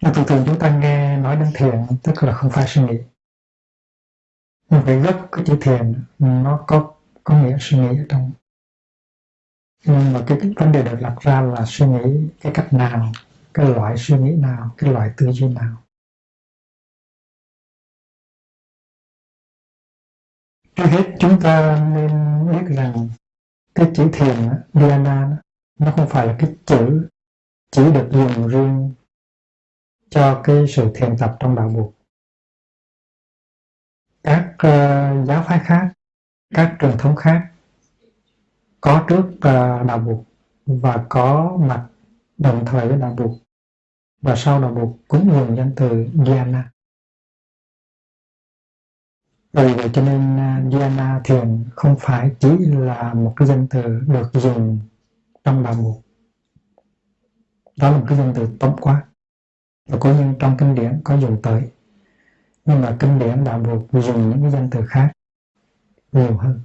Mà thường thường chúng ta nghe nói đến thiền tức là không phải suy nghĩ. Nhưng cái gốc cái chữ thiền nó có nghĩa suy nghĩ ở trong. Nhưng mà cái vấn đề được đặt ra là suy nghĩ cái cách nào, cái loại suy nghĩ nào, cái loại tư duy nào. Trước hết chúng ta nên biết rằng cái chữ thiền dhyana nó không phải là cái chữ chỉ được dùng riêng cho cái sự thiền tập trong đạo Phật. Các giáo phái khác, các truyền thống khác có trước đạo Phật và có mặt đồng thời với đạo Phật và sau đạo Phật cũng dùng danh từ dhyana. Vì vậy cho nên dhyana thiền không phải chỉ là một cái danh từ được dùng trong đạo Phật. Đó là một cái danh từ tổng quát và cố nhiên trong kinh điển có dùng tới, nhưng mà kinh điển đạo Phật dùng những cái danh từ khác nhiều hơn.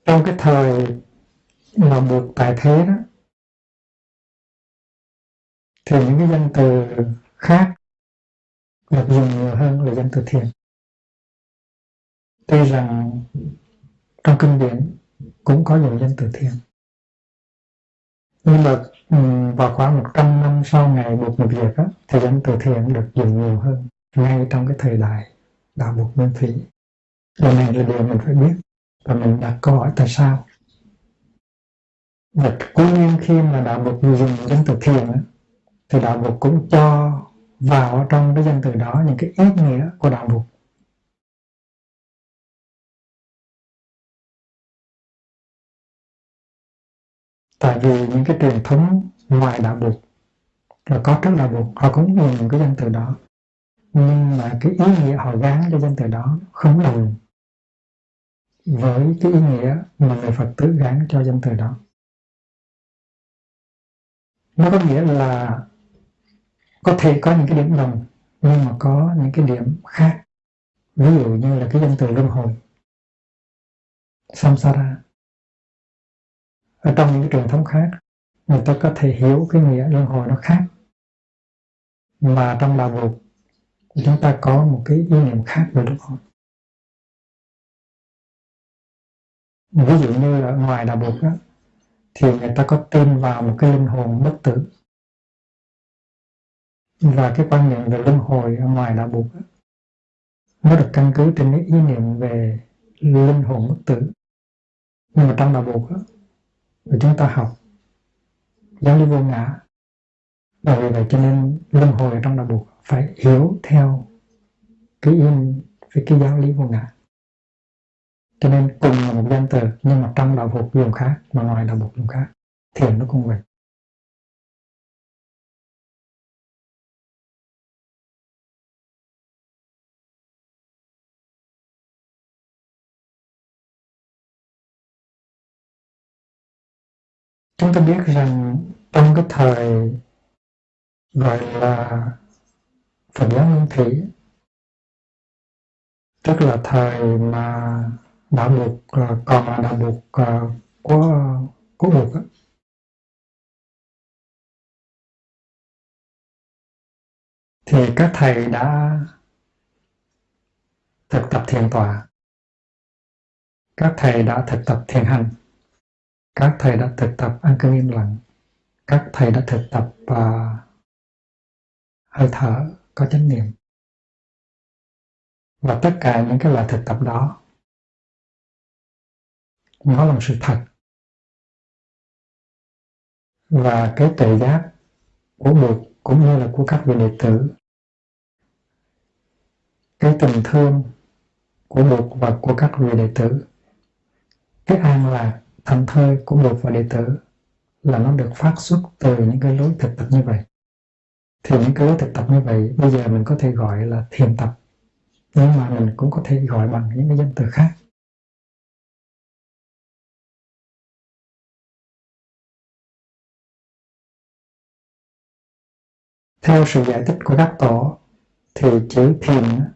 Trong cái thời mà buộc tại thế đó thì những cái danh từ khác được dùng nhiều hơn là danh từ thiền. Tuy rằng trong kinh điển cũng có dùng danh từ thiền, nhưng mà vào khoảng 100 năm sau ngày Bụt nhập diệt thì danh từ thiền được dùng nhiều hơn ngay trong cái thời đại đạo Bụt Nguyên Thủy. Điều này là điều mình phải biết và mình đặt câu hỏi tại sao. Và cố nhiên khi mà đạo Bụt dùng danh từ thiền thì đạo Bụt cũng cho vào trong cái danh từ đó những cái ý nghĩa của đạo Bụt. Tại vì những cái truyền thống ngoài đạo Bụt là có trước đạo Bụt họ cũng dùng cái danh từ đó, nhưng mà cái ý nghĩa họ gán cho danh từ đó không đồng với cái ý nghĩa mà người Phật tử gán cho danh từ đó. Nó có nghĩa là có thể có những cái điểm đồng nhưng mà có những cái điểm khác. Ví dụ như là cái danh từ luân hồi, samsara. Ở trong những cái truyền thống khác người ta có thể hiểu cái nghĩa luân hồi nó khác, mà trong đạo Phật chúng ta có một cái ý niệm khác về luân hồi. Ví dụ như là ngoài đạo Phật thì người ta có tin vào một cái linh hồn bất tử, và cái quan niệm về luân hồi ở ngoài đạo Phật nó được căn cứ trên cái ý niệm về linh hồn bất tử. Nhưng mà trong đạo Phật thì chúng ta học giáo lý vô ngã, và vì vậy cho nên luân hồi ở trong đạo Phật phải hiểu theo cái giáo lý vô ngã. Cho nên cùng là một danh từ nhưng mà trong đạo Phật dùng khác mà ngoài đạo Phật dùng khác. Thiền nó cũng vậy. Chúng ta biết rằng trong cái thời gọi là Phật giáo Nguyên Thủy, tức là thời mà đạo Phật còn là đạo Phật của Phật thì các thầy đã thực tập thiền tọa, các thầy đã thực tập thiền hành, các thầy đã thực tập an cư im lặng, các thầy đã thực tập hơi thở có chánh niệm. Và tất cả những cái loại thực tập đó nó là một sự thật, và cái tuệ giác của Bụt cũng như là của các vị đệ tử, cái tình thương của Bụt và của các vị đệ tử, cái an lạc thảnh thơi của Bụt và đệ tử là nó được phát xuất từ những cái lối thực tập như vậy. Thì những cái lối thực tập như vậy bây giờ mình có thể gọi là thiền tập, nhưng mà mình cũng có thể gọi bằng những cái danh từ khác. Theo sự giải thích của các tổ thì chữ thiền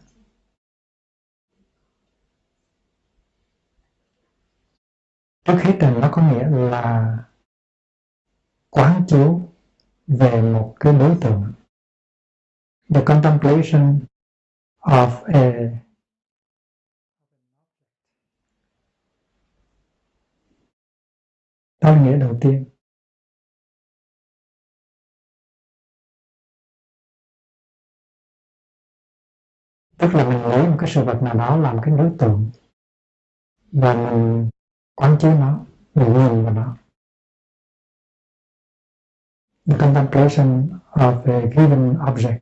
trước hết là nó có nghĩa là quán chiếu về một cái đối tượng. The contemplation of a, đó là nghĩa đầu tiên. Tức là mình lấy một cái sự vật nào đó làm cái đối tượng và mình quán chiếu nó, mình nhìn vào nó. The contemplation of a given object.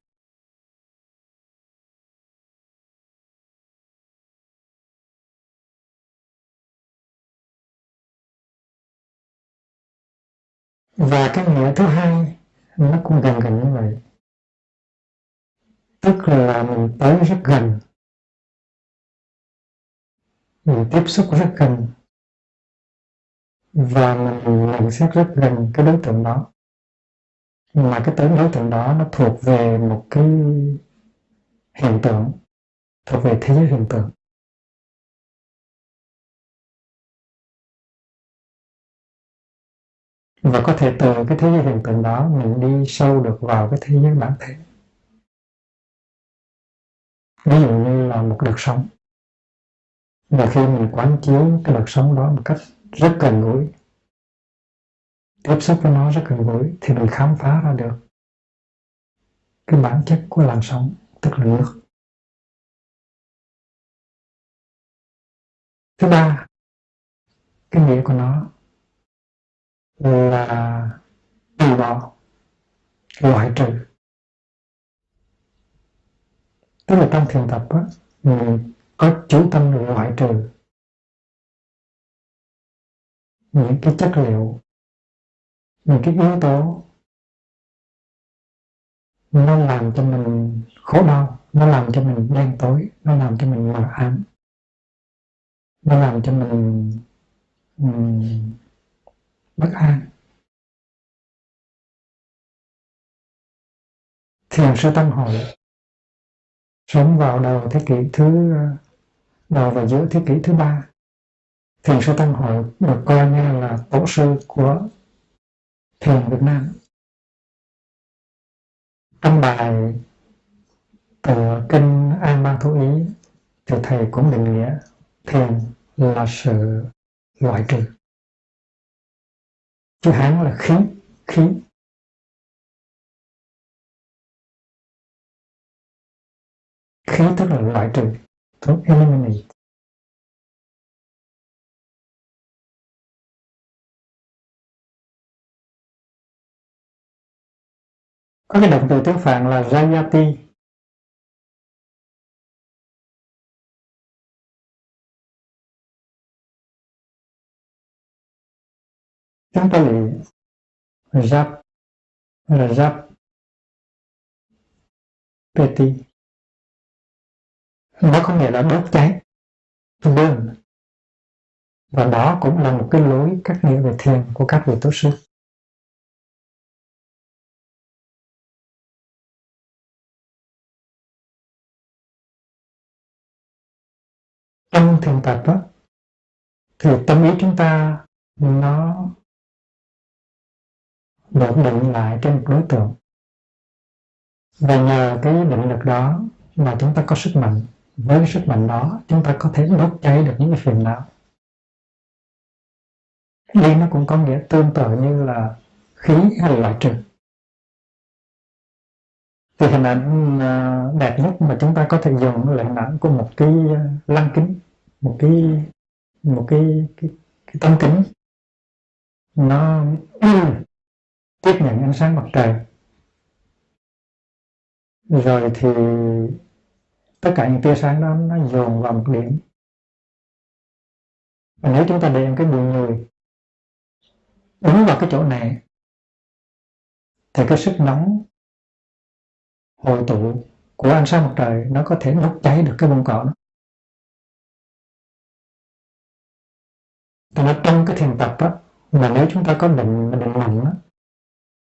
Và cái nghĩa thứ hai nó cũng gần gần như vậy. Tức là mình tới rất gần, mình tiếp xúc rất gần và mình nhận xét rất gần cái đối tượng đó. Mà cái đối tượng đó nó thuộc về một cái hiện tượng, thuộc về thế giới hiện tượng. Và có thể từ cái thế giới hiện tượng đó mình đi sâu được vào cái thế giới bản thể. Ví dụ như là một đợt sóng. Và khi mình quán chiếu cái đợt sóng đó một cách rất gần gũi, tiếp xúc với nó rất gần gũi, thì mình khám phá ra được cái bản chất của làn sóng, tức là nước. Thứ ba, cái nghĩa của nó là từ bỏ, loại trừ. Tức là trong thiền tập á, mình có chú tâm loại trừ những cái chất liệu, những cái yếu tố nó làm cho mình khổ đau, nó làm cho mình đen tối, nó làm cho mình mờ ám, nó làm cho mình bất an. Thiền sư Tăng Hội sống vào đầu và giữa thế kỷ thứ ba. Thiền sư Tăng Hội được coi như là tổ sư của thiền Việt Nam. Trong bài từ kinh An Ban Thú Ý thì thầy cũng định nghĩa thiền là sự loại trừ. Chữ Hán là khí, khí. Khí tức là loại trừ, to eliminate. Có cái động từ tiếng Phạn là Rayati. Tiếng Pali Rap, là Rap Peti. Nó có nghĩa là đốt cháy, burn. Và đó cũng là một cái lối cách nghĩa về thiền của các vị tổ sư. Trong thiền tập á, thì tâm ý chúng ta nó được định lại trên một đối tượng. Và nhờ cái định lực đó mà chúng ta có sức mạnh. Với cái sức mạnh đó chúng ta có thể đốt cháy được những cái phiền não. Ly nó cũng có nghĩa tương tự như là khí hay là loại trừ. Thì hình ảnh đẹp nhất mà chúng ta có thể dùng là hình ảnh của một cái lăng kính, một cái tấm kính nó tiếp nhận ánh sáng mặt trời, rồi thì tất cả những tia sáng đó nó dồn vào một điểm. Và nếu chúng ta để cái bụi người đúng vào cái chỗ này thì cái sức nóng hội tụ của ánh sáng mặt trời nó có thể đốt cháy được cái bông cỏ đó. Cho trong cái thiền tập á, mà nếu chúng ta có định mạnh á,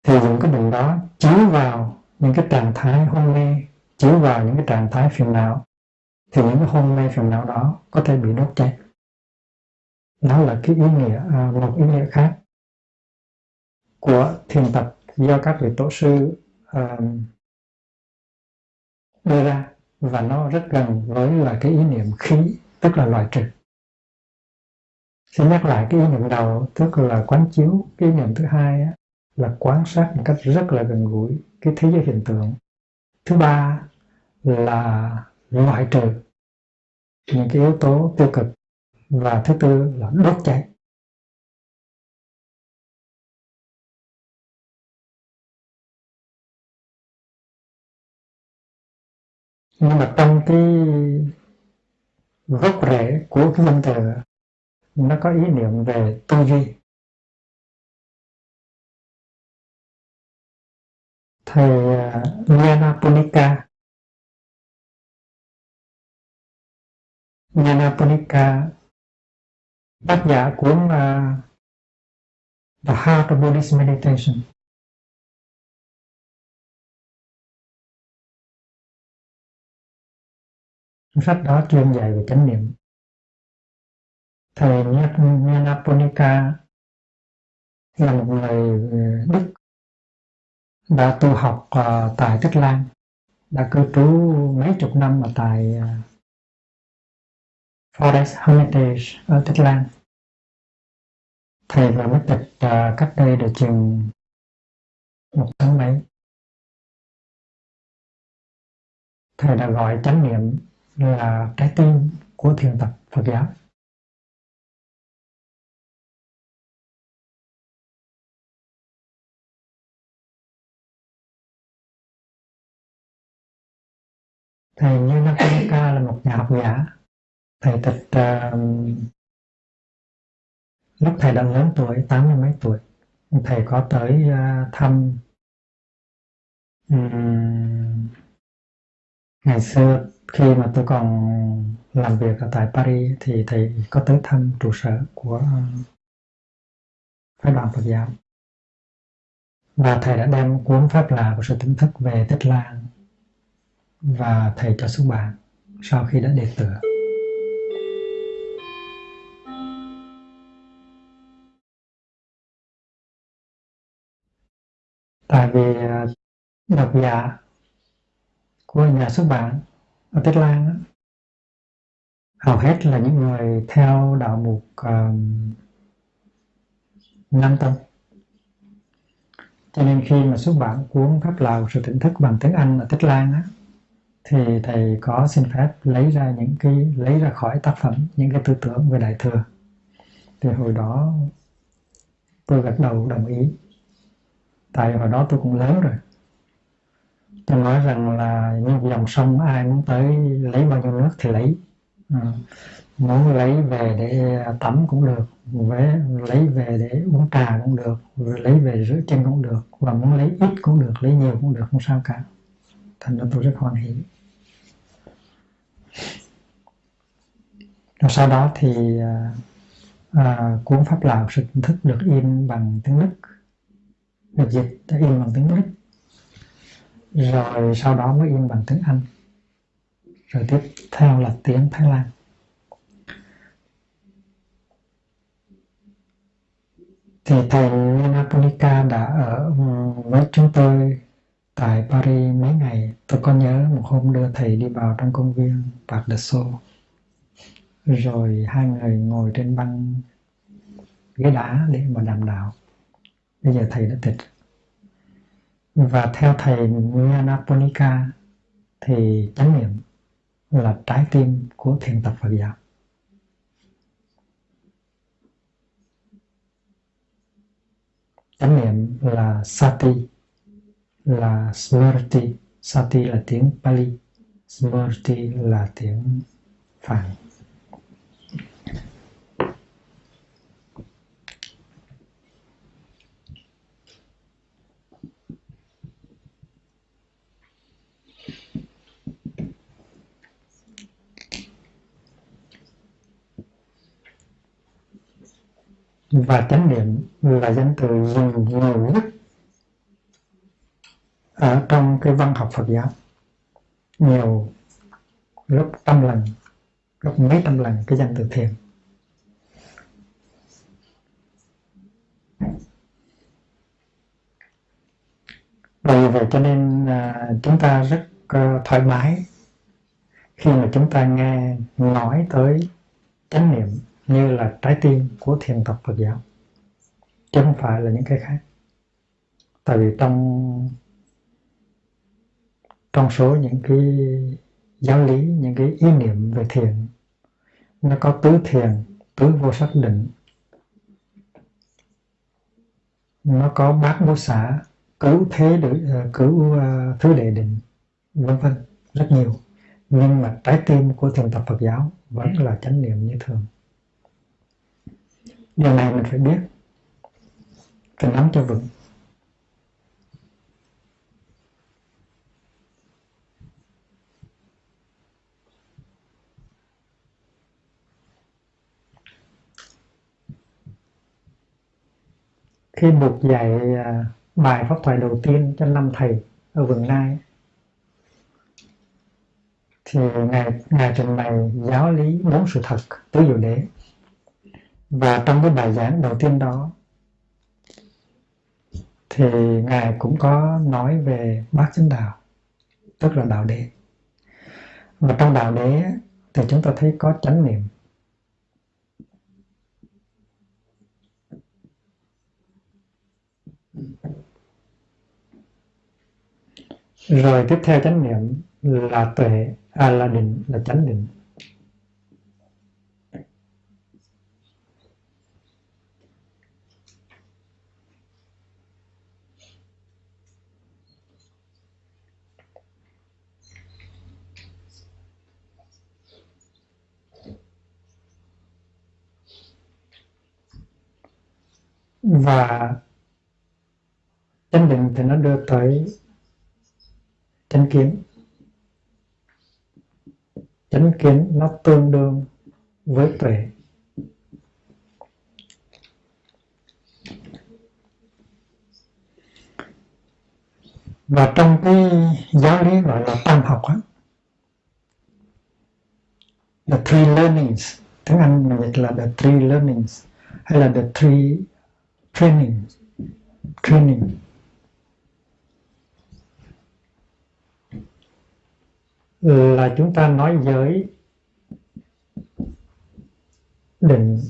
thì dùng cái định đó chiếu vào những cái trạng thái hôn mê chiếu vào những cái trạng thái phiền não, thì những cái hôn mê phiền não đó có thể bị đốt cháy. Đó là cái ý nghĩa, một ý nghĩa khác của thiền tập do các vị tổ sư đưa ra, và nó rất gần với là cái ý niệm khí, tức là loại trừ. Xin nhắc lại cái ý niệm đầu, tức là quán chiếu. Cái ý niệm thứ hai á, là quan sát một cách rất là gần gũi cái thế giới hiện tượng. Thứ ba là loại trừ những cái yếu tố tiêu cực, và thứ tư là đốt cháy. Nhưng mà trong cái gốc rễ của cái văn từ, nó có ý niệm về tư duy. Thầy Nyanaponika, tác giả cuốn The Heart of Buddhist Meditation, sách đó chuyên dạy về chánh niệm. Thầy Nyanaponika là một người Đức đã tu học tại Tích Lan, đã cư trú mấy chục năm ở tại Forest Hermitage ở Tích Lan. Thầy vừa mất tịch cách đây được chừng 1 tháng mấy. Thầy đã gọi chánh niệm là trái tim của thiền tập Phật giáo. Thầy Nyanaponika là một nhà học giả. Thầy tịch lúc thầy đã lớn tuổi, 80 mấy tuổi. Thầy có tới thăm ngày xưa khi mà tôi còn làm việc ở tại Paris, thì thầy có tới thăm trụ sở của phái đoàn Phật giáo, và thầy đã đem cuốn Pháp Lạ của sự tỉnh thức về Tích Lan, và thầy cho xuất bản sau khi đã đề tựa. Tại vì độc giả của nhà xuất bản ở Tích Lan hầu hết là những người theo đạo mục Nam Tông, cho nên khi mà xuất bản cuốn Pháp Lào sự tỉnh thức bằng tiếng Anh ở Tích Lan á, thì thầy có xin phép lấy ra khỏi tác phẩm những cái tư tưởng về Đại Thừa. Thì hồi đó tôi gật đầu đồng ý, tại hồi đó tôi cũng lớn rồi. Tôi nói rằng là như một dòng sông, ai muốn tới lấy bao nhiêu nước thì lấy, muốn lấy về để tắm cũng được, lấy về để uống trà cũng được, lấy về rửa chân cũng được, và muốn lấy ít cũng được, lấy nhiều cũng được, không sao cả. Thành ra tôi rất hoan hỷ. Rồi sau đó thì cuốn Pháp Lào sự tỉnh thức được in bằng tiếng Đức, được dịch in bằng tiếng Đức, rồi sau đó mới in bằng tiếng Anh, rồi tiếp theo là tiếng Thái Lan. Thì thầy Nyanaponika đã ở với chúng tôi tại Paris mấy ngày. Tôi có nhớ một hôm đưa thầy đi vào trong công viên Parc de Sceaux, rồi hai người ngồi trên băng ghế đá để mà đàm đạo. Bây giờ thầy đã tịch. Và theo thầy Nyanaponika thì chánh niệm là trái tim của thiền tập Phật giáo. Chánh niệm là sati, là smriti. Sati là tiếng Pali, smriti là tiếng Phạn. Và chánh niệm là danh từ dùng nhiều nhất ở trong cái văn học Phật giáo nhiều gấp trăm lần, gấp mấy trăm lần cái danh từ thiền. Vì vậy cho nên chúng ta rất thoải mái khi mà chúng ta nghe nói tới chánh niệm như là trái tim của thiền tập Phật giáo, chứ không phải là những cái khác. Tại vì trong số những cái giáo lý, những cái ý niệm về thiền, nó có tứ thiền, tứ vô sắc định, nó có bát vô xả, cứu thứ đệ định, vân vân, rất nhiều. Nhưng mà trái tim của thiền tập Phật giáo vẫn là chánh niệm như thường. Điều này mình phải biết, phải nắm cho vững. Khi buộc dạy bài pháp thoại đầu tiên cho 5 thầy ở Vườn Nai, thì ngài trình bày giáo lý 4 sự thật tứ diệu đế. Và trong cái bài giảng đầu tiên đó thì ngài cũng có nói về bát chánh đạo, tức là đạo đế. Và trong đạo đế thì chúng ta thấy có chánh niệm. Rồi tiếp theo chánh niệm là tuệ, là định, là chánh định. Và chánh định thì nó đưa tới chánh kiến. Chánh kiến nó tương đương với tuệ. Và trong cái giáo lý gọi là tam học á, the three learnings, tiếng Anh mình dịch là the three learnings, hay là the three training, là chúng ta nói giới, định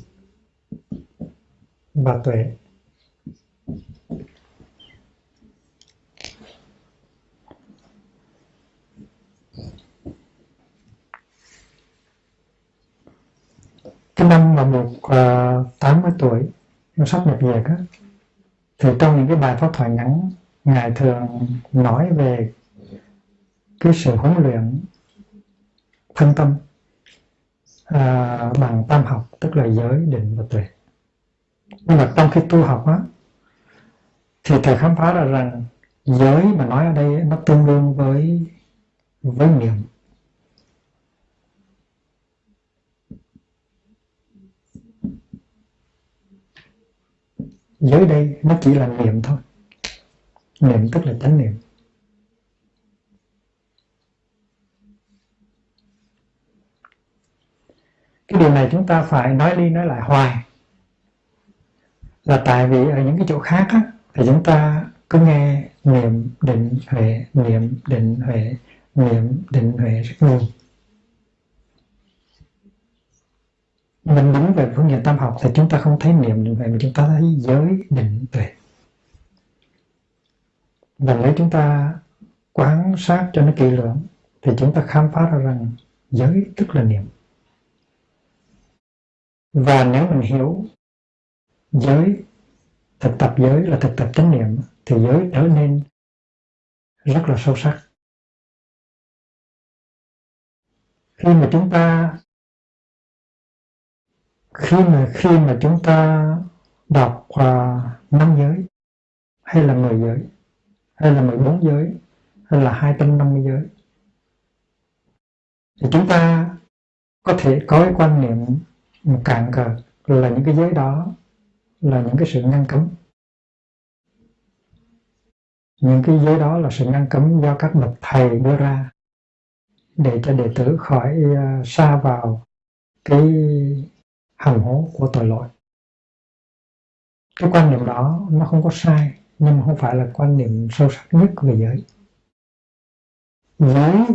và tuệ. Cái năm mà Bụt 80 tuổi sắp nhập về á, thì trong những cái bài pháp thoại ngắn, ngài thường nói về cái sự huấn luyện thân tâm bằng tam học, tức là giới, định và tuệ. Nhưng mà trong khi tu học á, thì thầy khám phá ra rằng giới mà nói ở đây nó tương đương với niệm. Giới đây nó chỉ là niệm thôi. Niệm tức là chánh niệm. Cái điều này chúng ta phải nói đi nói lại hoài, là tại vì ở những cái chỗ khác á, thì chúng ta cứ nghe niệm định huệ, niệm định huệ, niệm định huệ rất nhiều. Mình đứng về phương diện tam học thì chúng ta không thấy niệm định huệ, mà chúng ta thấy giới định tuệ. Và nếu chúng ta quan sát cho nó kỹ lưỡng thì chúng ta khám phá ra rằng giới tức là niệm. Và nếu mình hiểu giới, thực tập giới là thực tập chánh niệm, thì giới trở nên rất là sâu sắc. Khi mà chúng ta đọc 5 giới, hay là 10 giới, hay là 14 giới, hay là 250 giới, thì chúng ta có thể có cái quan niệm cạn cợt là những cái giới đó là những cái sự ngăn cấm. Những cái giới đó là sự ngăn cấm do các bậc thầy đưa ra để cho đệ tử khỏi sa vào cái hầm hố của tội lỗi. Cái quan niệm đó nó không có sai, nhưng mà không phải là quan niệm sâu sắc nhất về giới. Giới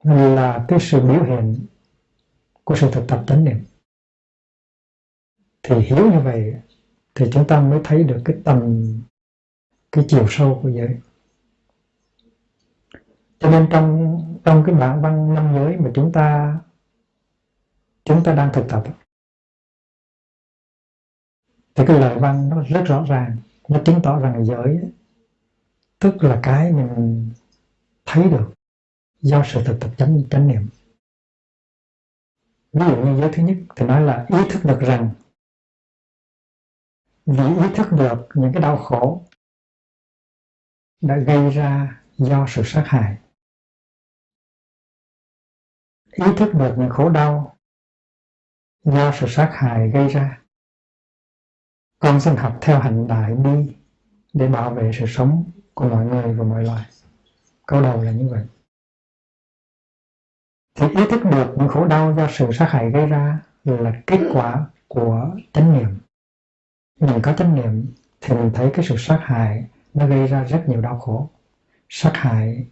là cái sự biểu hiện của sự thực tập chánh niệm. Thì hiểu như vậy thì chúng ta mới thấy được cái chiều sâu của giới. Cho nên trong cái bản văn 5 giới mà chúng ta đang thực tập thì cái lời văn nó rất rõ ràng, nó chứng tỏ rằng giới tức là cái mình thấy được do sự thực tập chánh niệm. Ví dụ như giới thứ nhất thì nói là ý thức được rằng vì ý thức được những cái đau khổ đã gây ra do sự sát hại, ý thức được những khổ đau do sự sát hại gây ra, con xin học theo hành đại bi để bảo vệ sự sống của mọi người và mọi loài. Câu đầu là như vậy. Thì ý thức được những khổ đau do sự sát hại gây ra là kết quả của chánh niệm. Mình có chánh niệm thì mình thấy cái sự sát hại nó gây ra rất nhiều đau khổ. Sát hại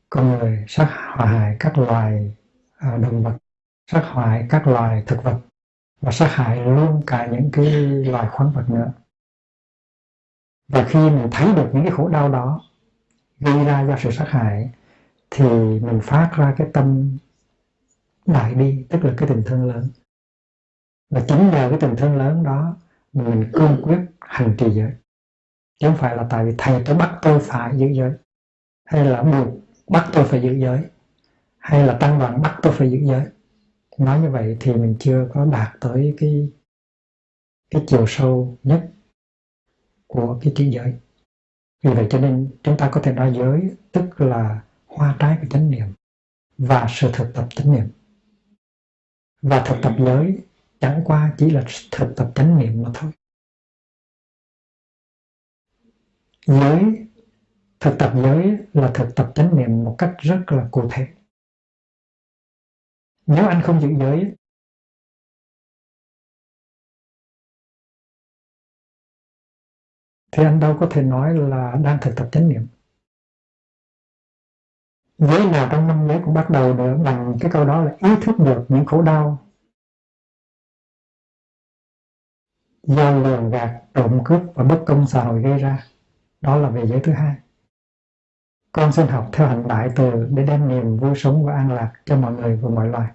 con người, sát hại các loài động vật, sát hại các loài thực vật và sát hại luôn cả những cái loài khoáng vật nữa. Và khi mình thấy được những cái khổ đau đó gây ra do sự sát hại thì mình phát ra cái tâm đại bi, tức là cái tình thương lớn. Và chính nhờ cái tình thương lớn đó mà mình cương quyết hành trì giới. Chứ không phải là tại vì thầy tôi bắt tôi phải giữ giới, hay là buộc bắt tôi phải giữ giới, hay là tăng đoàn bắt tôi phải giữ giới. Nói như vậy thì mình chưa có đạt tới cái chiều sâu nhất của cái chữ giới. Vì vậy cho nên chúng ta có thể nói giới tức là hoa trái của chánh niệm và sự thực tập chánh niệm. Và thực tập giới chẳng qua chỉ là thực tập chánh niệm mà thôi. Giới, thực tập giới là thực tập chánh niệm một cách rất là cụ thể. Nếu anh không giữ giới thì anh đâu có thể nói là đang thực tập chánh niệm. Giới nào trong 5 giới cũng bắt đầu được bằng cái câu đó là ý thức được những khổ đau do lường gạt, trộm cướp và bất công xã hội gây ra. Đó là về giới thứ hai. Con xin học theo hạnh đại từ để đem niềm vui sống và an lạc cho mọi người và mọi loài.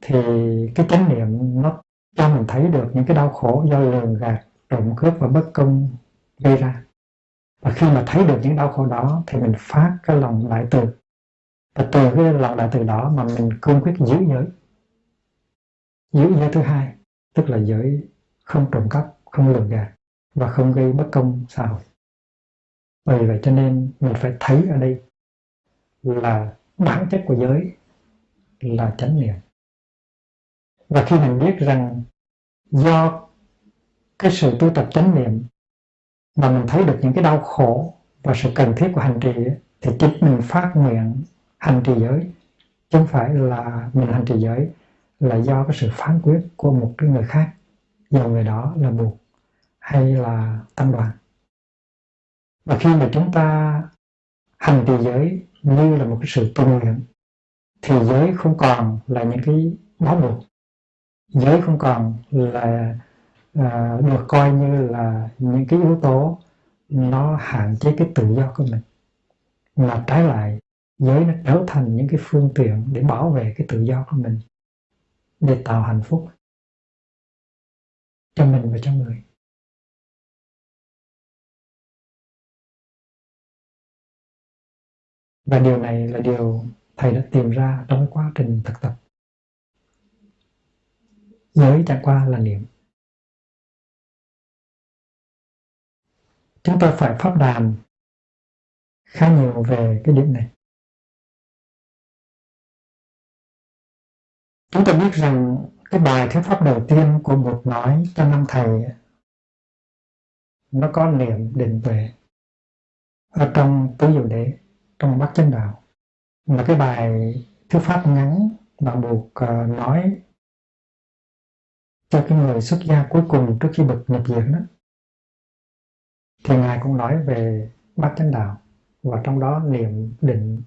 Thì cái chánh niệm nó cho mình thấy được những cái đau khổ do lường gạt, trộm cướp và bất công gây ra. Và khi mà thấy được những đau khổ đó thì mình phát cái lòng đại từ. Và từ cái lòng đại từ đó mà mình cương quyết giữ giới. Giữ giới thứ hai, tức là giới không trộm cắp, không lường gạt và không gây bất công xã hội. Bởi vậy cho nên mình phải thấy ở đây là bản chất của giới là chánh niệm. Và khi mình biết rằng do cái sự tu tập chánh niệm mà mình thấy được những cái đau khổ và sự cần thiết của hành trì thì chính mình phát nguyện hành trì giới, chứ không phải là mình hành trì giới là do cái sự phán quyết của một cái người khác, dù người đó là buộc hay là tăng đoàn. Và khi mà chúng ta hành trì giới như là một cái sự tuân luyện thì giới không còn là những cái bó buộc, giới không còn là được coi như là những cái yếu tố nó hạn chế cái tự do của mình, mà trái lại giới nó trở thành những cái phương tiện để bảo vệ cái tự do của mình, để tạo hạnh phúc cho mình và cho người. Và điều này là điều thầy đã tìm ra trong quá trình thực tập. Giới chẳng qua là niệm. Chúng ta phải pháp đàm khá nhiều về cái điểm này. Chúng ta biết rằng cái bài thuyết pháp đầu tiên của Bụt nói cho năm thầy nó có niệm, định, tuệ. ở trong Tứ Diệu Đế, trong Bát Chánh Đạo, là cái bài thuyết pháp ngắn mà Buộc nói cho cái người xuất gia cuối cùng trước khi bậc nhập diệt đó, thì Ngài cũng nói về Bát Chánh Đạo, và trong đó niệm, định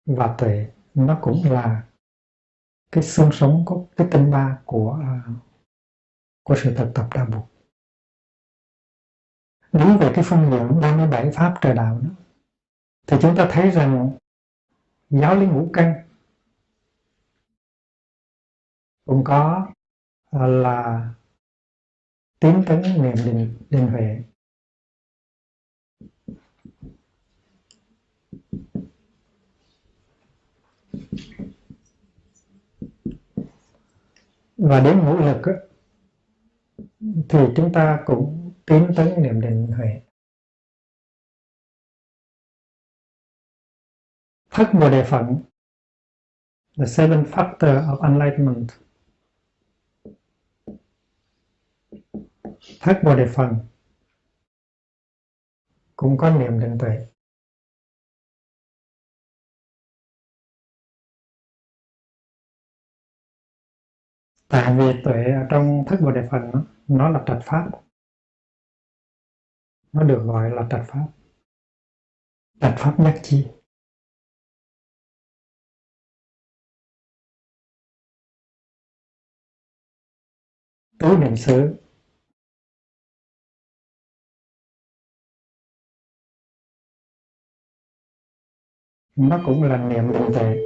và tuệ nó cũng là cái xương sống, có cái tinh ba của sự thực tập đạo Buộc. Nói về cái phương diện 37 pháp trời đạo đó, thì chúng ta thấy rằng giáo lý ngũ căn cũng có là tiến tấn, niệm, định huệ. Và đến ngũ lực á, thì chúng ta cũng tiến tấn, niệm, định, huệ. Thất Bồ Đề Phận, the seven factor of enlightenment. Thất Bồ Đề Phận cũng có niệm, định, tuệ. Tại vì tuệ ở trong Thất Bồ Đề Phận nó là trạch pháp, nó được gọi là trạch pháp nhất chi. Tứ niệm xứ nó cũng là niệm, định, tuệ.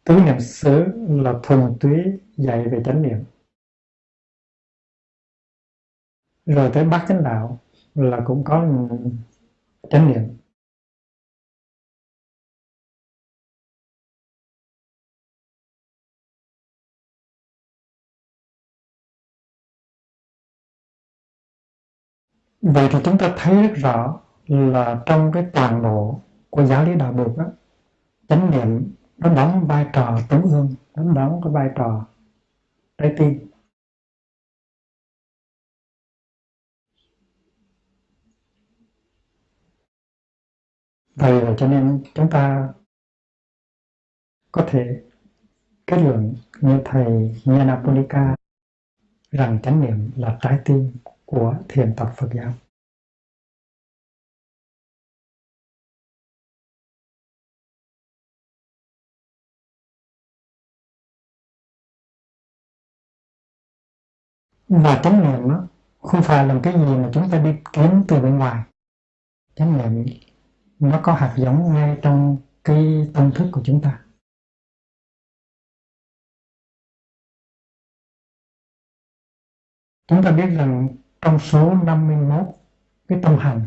Tứ niệm xứ là thuần túy dạy về chánh niệm. Rồi tới Bát Chánh Đạo là cũng có chánh niệm. Vậy thì chúng ta thấy rất rõ là trong cái toàn bộ của giáo lý đạo Buộc đó, chánh niệm nó đóng vai trò tấm ương, nó đóng cái vai trò trái tim. Vậy cho nên chúng ta có thể kết luận như thầy Nyanaponika rằng chánh niệm là trái tim của thiền tập Phật giáo. Và chánh niệm đó không phải là cái gì mà chúng ta đi kiếm từ bên ngoài. Chánh niệm nó có hạt giống ngay trong cái tâm thức của chúng ta. Chúng ta biết rằng trong số 51 cái tâm hành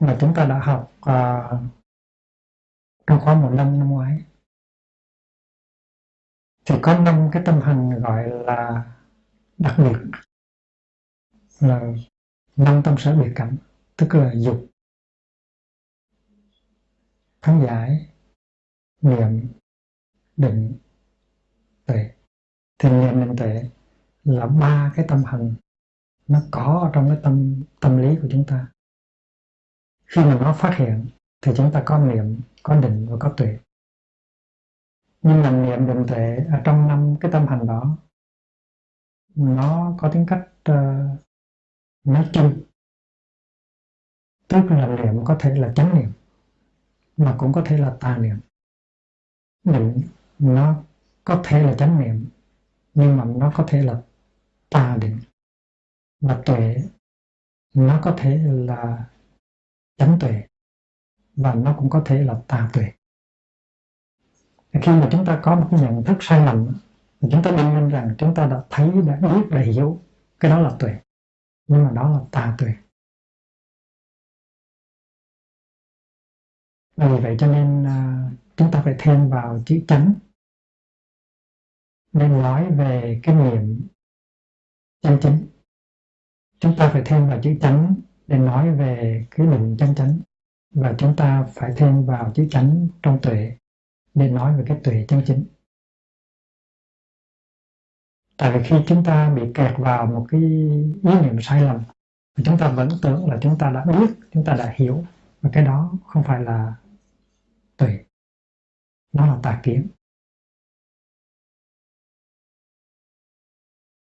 mà chúng ta đã học trong khóa 1 năm ngoái, thì có 5 cái tâm hành gọi là đặc biệt, là 5 tâm sở biệt cảnh, tức là dục, kháng giải, niệm, định, tuệ. Thì niệm, định, tuệ là 3 cái tâm hành nó có ở trong cái tâm lý của chúng ta. Khi mà nó phát hiện thì chúng ta có niệm, có định và có tuệ. Nhưng mà niệm, định, tuệ ở trong 5 cái tâm hành đó nó có tính cách nói chung, tức là niệm có thể là chánh niệm mà cũng có thể là tà niệm. Định nó có thể là chánh niệm nhưng mà nó có thể là tà định. Và tuệ nó có thể là chánh tuệ và nó cũng có thể là tà tuệ. Khi mà chúng ta có một cái nhận thức sai lầm thì chúng ta đừng nên rằng chúng ta đã thấy, đã biết, đã hiểu cái đó là tuệ, nhưng mà đó là tà tuệ. Vì vậy cho nên chúng ta phải thêm vào chữ chánh để nói về cái niệm chân chính. Chúng ta phải thêm vào chữ chánh để nói về cái định chân chánh. Và chúng ta phải thêm vào chữ chánh trong tuệ để nói về cái tuệ chân chính. Tại vì khi chúng ta bị kẹt vào một cái ý niệm sai lầm, chúng ta vẫn tưởng là chúng ta đã biết, chúng ta đã hiểu, và cái đó không phải là tuệ, nó là tà kiến.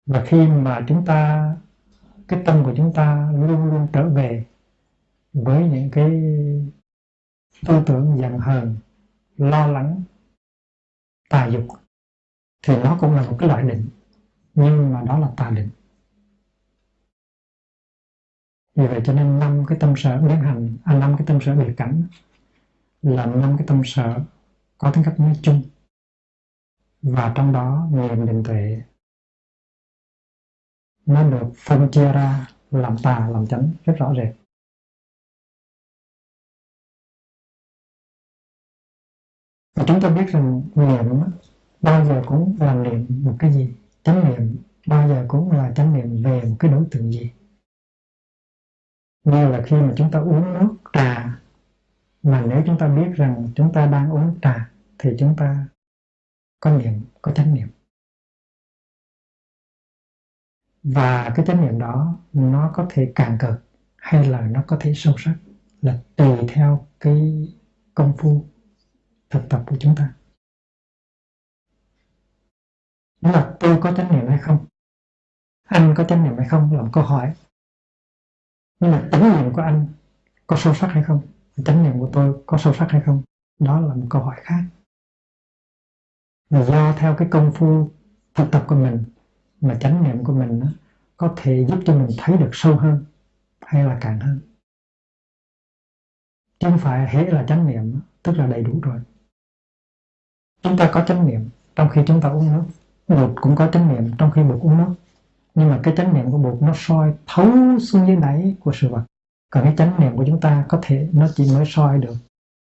Và khi mà cái tâm của chúng ta luôn luôn trở về với những cái tư tưởng giận hờn, lo lắng, tà dục, thì nó cũng là một cái loại định, nhưng mà đó là tà định. Vì vậy cho nên 5 cái tâm sở biến hành, 5 cái tâm sở biệt cảnh là 5 cái tâm sở có tính cách nói chung, và trong đó niệm định tuệ nó được phân chia ra làm tà làm chánh rất rõ rệt. Và chúng ta biết rằng niệm bao giờ cũng là niệm một cái gì, chánh niệm bao giờ cũng là chánh niệm về một cái đối tượng gì. Như là khi mà chúng ta uống nước trà, mà nếu chúng ta biết rằng chúng ta đang uống trà thì chúng ta có niệm, có chánh niệm. Và cái chánh niệm đó nó có thể cạn cợt hay là nó có thể sâu sắc, là tùy theo cái công phu thực tập của chúng ta. Đó là tôi có chánh niệm hay không, anh có chánh niệm hay không là một câu hỏi. Nhưng mà chánh niệm của anh có sâu sắc hay không, chánh niệm của tôi có sâu sắc hay không, đó là một câu hỏi khác. Và do theo cái công phu thực tập của mình mà chánh niệm của mình có thể giúp cho mình thấy được sâu hơn hay là cạn hơn. Chứ không phải hễ là chánh niệm tức là đầy đủ rồi. Chúng ta có chánh niệm trong khi chúng ta uống nước, bụt cũng có chánh niệm trong khi bụt uống nước, nhưng mà cái chánh niệm của bụt nó soi thấu xuống dưới đáy của sự vật, còn cái chánh niệm của chúng ta có thể nó chỉ mới soi được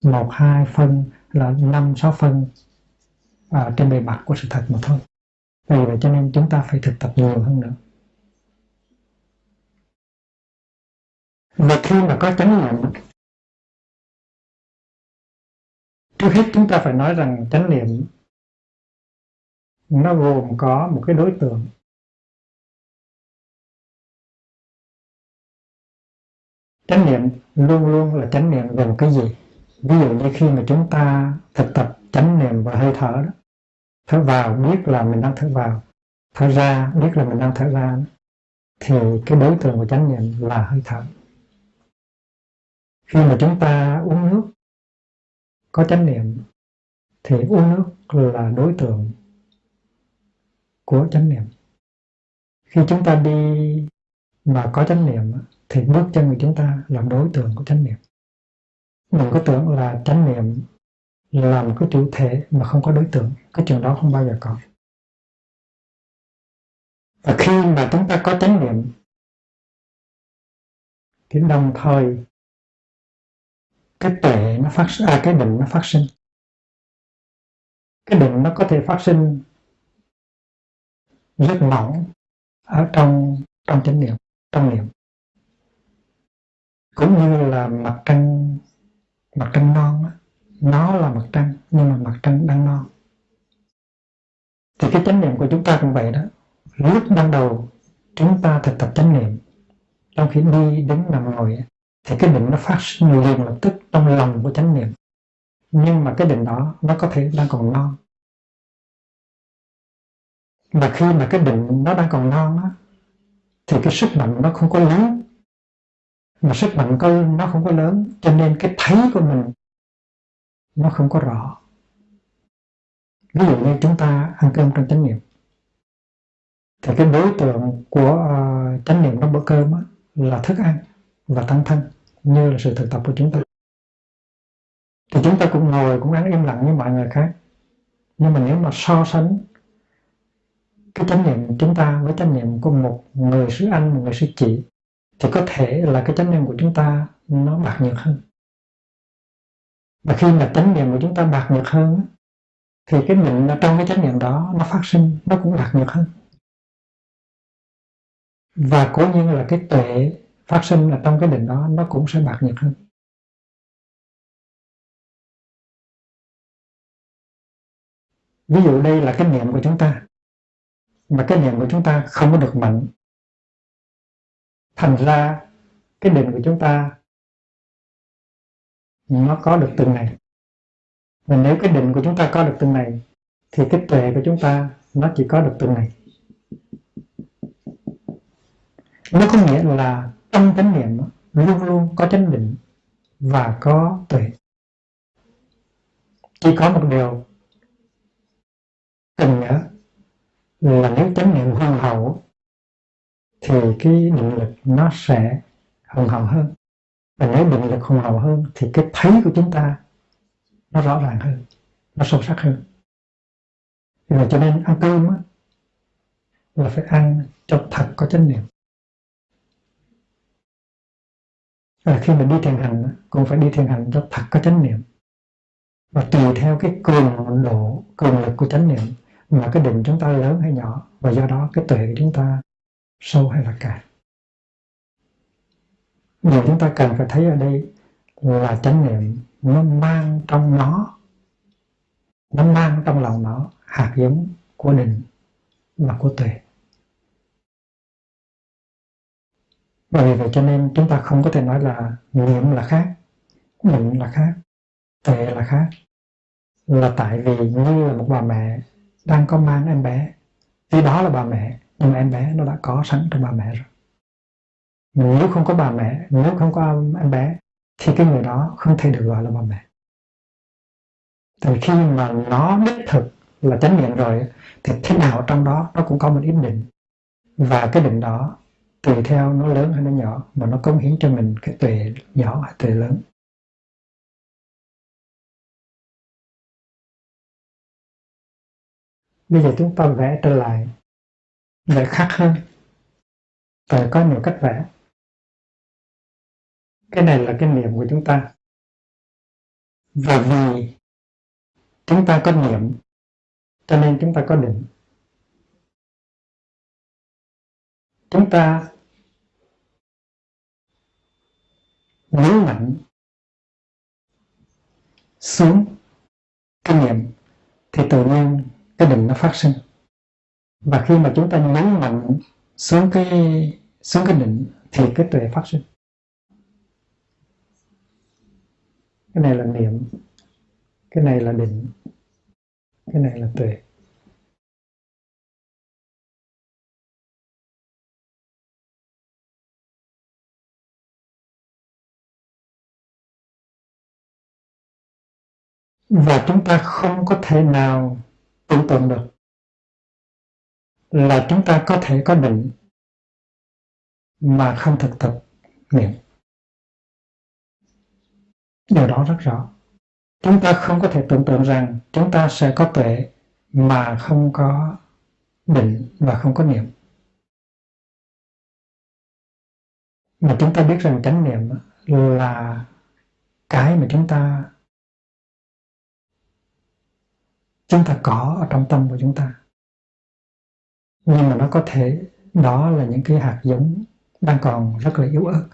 1-2 phân là 5-6 phân trên bề mặt của sự thật mà thôi. Vì vậy cho nên chúng ta phải thực tập nhiều hơn nữa. Và khi mà có chánh niệm, trước hết chúng ta phải nói rằng chánh niệm nó gồm có một cái đối tượng. Chánh niệm luôn luôn là chánh niệm về một cái gì. Ví dụ như khi mà chúng ta thực tập chánh niệm và hơi thở đó, thở vào biết là mình đang thở vào, thở ra biết là mình đang thở ra, thì cái đối tượng của chánh niệm là hơi thở. Khi mà chúng ta uống nước có chánh niệm thì uống nước là đối tượng của chánh niệm. Khi chúng ta đi mà có chánh niệm thì bước chân của chúng ta là đối tượng của chánh niệm. Đừng có tưởng là chánh niệm là một cái chủ thể mà không có đối tượng, cái chuyện đó không bao giờ có. Và khi mà chúng ta có chánh niệm thì đồng thời cái tuệ nó cái định nó phát sinh. Cái định nó có thể phát sinh rất mỏng ở trong chánh niệm, trong niệm, cũng như là mặt trăng non đó. Nó là mặt trăng nhưng mà mặt trăng đang non. Thì cái chánh niệm của chúng ta cũng vậy đó. Lúc ban đầu chúng ta thực tập chánh niệm, trong khi đi đứng nằm ngồi thì cái định nó phát sinh liền lập tức trong lòng của chánh niệm, nhưng mà cái định đó nó có thể đang còn non. Và khi mà cái định nó đang còn non á, thì cái sức mạnh nó không có lớn, mà sức mạnh nó không có lớn cho nên cái thấy của mình nó không có rõ. Ví dụ như chúng ta ăn cơm trong chánh niệm thì cái đối tượng của chánh niệm trong bữa cơm là thức ăn và tăng thân, như là sự thực tập của chúng ta. Thì chúng ta cũng ngồi cũng ăn im lặng như mọi người khác, nhưng mà nếu mà so sánh cái chánh niệm chúng ta với chánh niệm của một người sư anh, một người sư chị, thì có thể là cái chánh niệm của chúng ta nó bạc nhược hơn. Và khi mà chánh niệm của chúng ta bạc nhược hơn thì cái định trong cái chánh niệm đó nó phát sinh nó cũng bạc nhược hơn. Và cố nhiên là cái tuệ phát sinh là trong cái định đó nó cũng sẽ bạc nhược hơn. Ví dụ đây là cái niệm của chúng ta, mà cái niệm của chúng ta không có được mạnh, thành ra cái định của chúng ta nó có được từng này. Và nếu cái định của chúng ta có được từng này thì cái tuệ của chúng ta nó chỉ có được từng này. Nó có nghĩa là trong chánh niệm luôn luôn có chánh định và có tuệ. Chỉ có một điều cần nhớ là nếu chánh niệm hoàn hậu thì cái định lực nó sẽ hùng hậu hơn, và nếu định lực hùng hậu hơn thì cái thấy của chúng ta nó rõ ràng hơn, nó sâu sắc hơn. Vì cho nên ăn cơm á, là phải ăn cho thật có chánh niệm. Và khi mình đi thiền hành cũng phải đi thiền hành cho thật có chánh niệm, và tùy theo cái cường độ, cường lực của chánh niệm mà cái định chúng ta lớn hay nhỏ, và do đó cái tuệ của chúng ta sâu hay là cạn. Điều chúng ta cần phải thấy ở đây là chánh niệm nó mang trong nó mang trong lòng nó hạt giống của định và của tuệ. Và vì vậy cho nên chúng ta không có thể nói là niệm là khác, định là khác, tuệ là khác, là tại vì như là một bà mẹ đang có mang em bé, thì đó là bà mẹ, nhưng mà em bé nó đã có sẵn trong bà mẹ rồi. Nếu không có bà mẹ, nếu không có em bé thì cái người đó không thể được gọi là bà mẹ. Thì khi mà nó đích thực là chánh niệm rồi thì thế nào trong đó nó cũng có một ít định, và cái định đó tùy theo nó lớn hay nó nhỏ mà nó cống hiến cho mình cái tuệ nhỏ hay tuệ lớn. Bây giờ chúng ta vẽ trở lại, vẽ khác hơn, và có nhiều cách vẽ. Cái này là cái niệm của chúng ta, và vì chúng ta có niệm cho nên chúng ta có định. Chúng ta nhấn mạnh xuống cái niệm thì tự nhiên cái định nó phát sinh. Và khi mà chúng ta nhấn mạnh xuống cái định thì cái tuệ phát sinh. Cái này là niệm, cái này là định, cái này là tuệ. Và chúng ta không có thể nào tưởng tượng được là chúng ta có thể có định mà không thực tập niệm. Điều đó rất rõ. Chúng ta không có thể tưởng tượng rằng chúng ta sẽ có tuệ mà không có định và không có niệm. Mà chúng ta biết rằng chánh niệm là cái mà chúng ta có ở trong tâm của chúng ta. Nhưng mà nó có thể đó là những cái hạt giống đang còn rất là yếu ớt.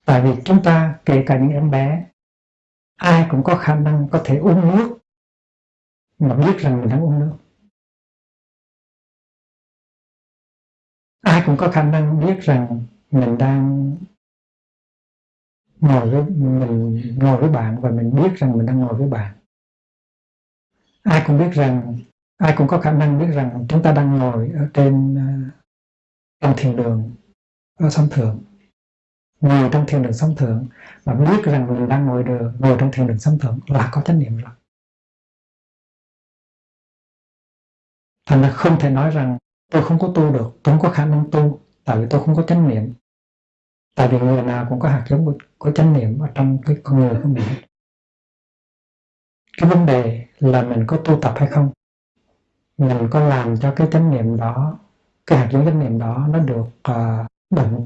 Tại vì chúng ta, kể cả những em bé, ai cũng có khả năng có thể uống nước mà biết rằng mình đang uống nước. Ai cũng có khả năng biết rằng mình đang ngồi với bạn và mình biết rằng mình đang ngồi với bạn. Ai cũng có khả năng biết rằng chúng ta đang ngồi ở trong thiền đường ở sóng thượng, ngồi trong thiền đường sóng thượng, mà biết rằng mình đang ngồi trong thiền đường sóng thượng là có chánh niệm rồi. Thành ra không thể nói rằng tôi không có tu được, tôi không có khả năng tu tại vì tôi không có chánh niệm. Tại vì người nào cũng có hạt giống của chánh niệm ở trong cái con người của mình. Cái vấn đề là mình có tu tập hay không, mình có làm cho cái chánh niệm đó, cái hạt giống chánh niệm đó nó được động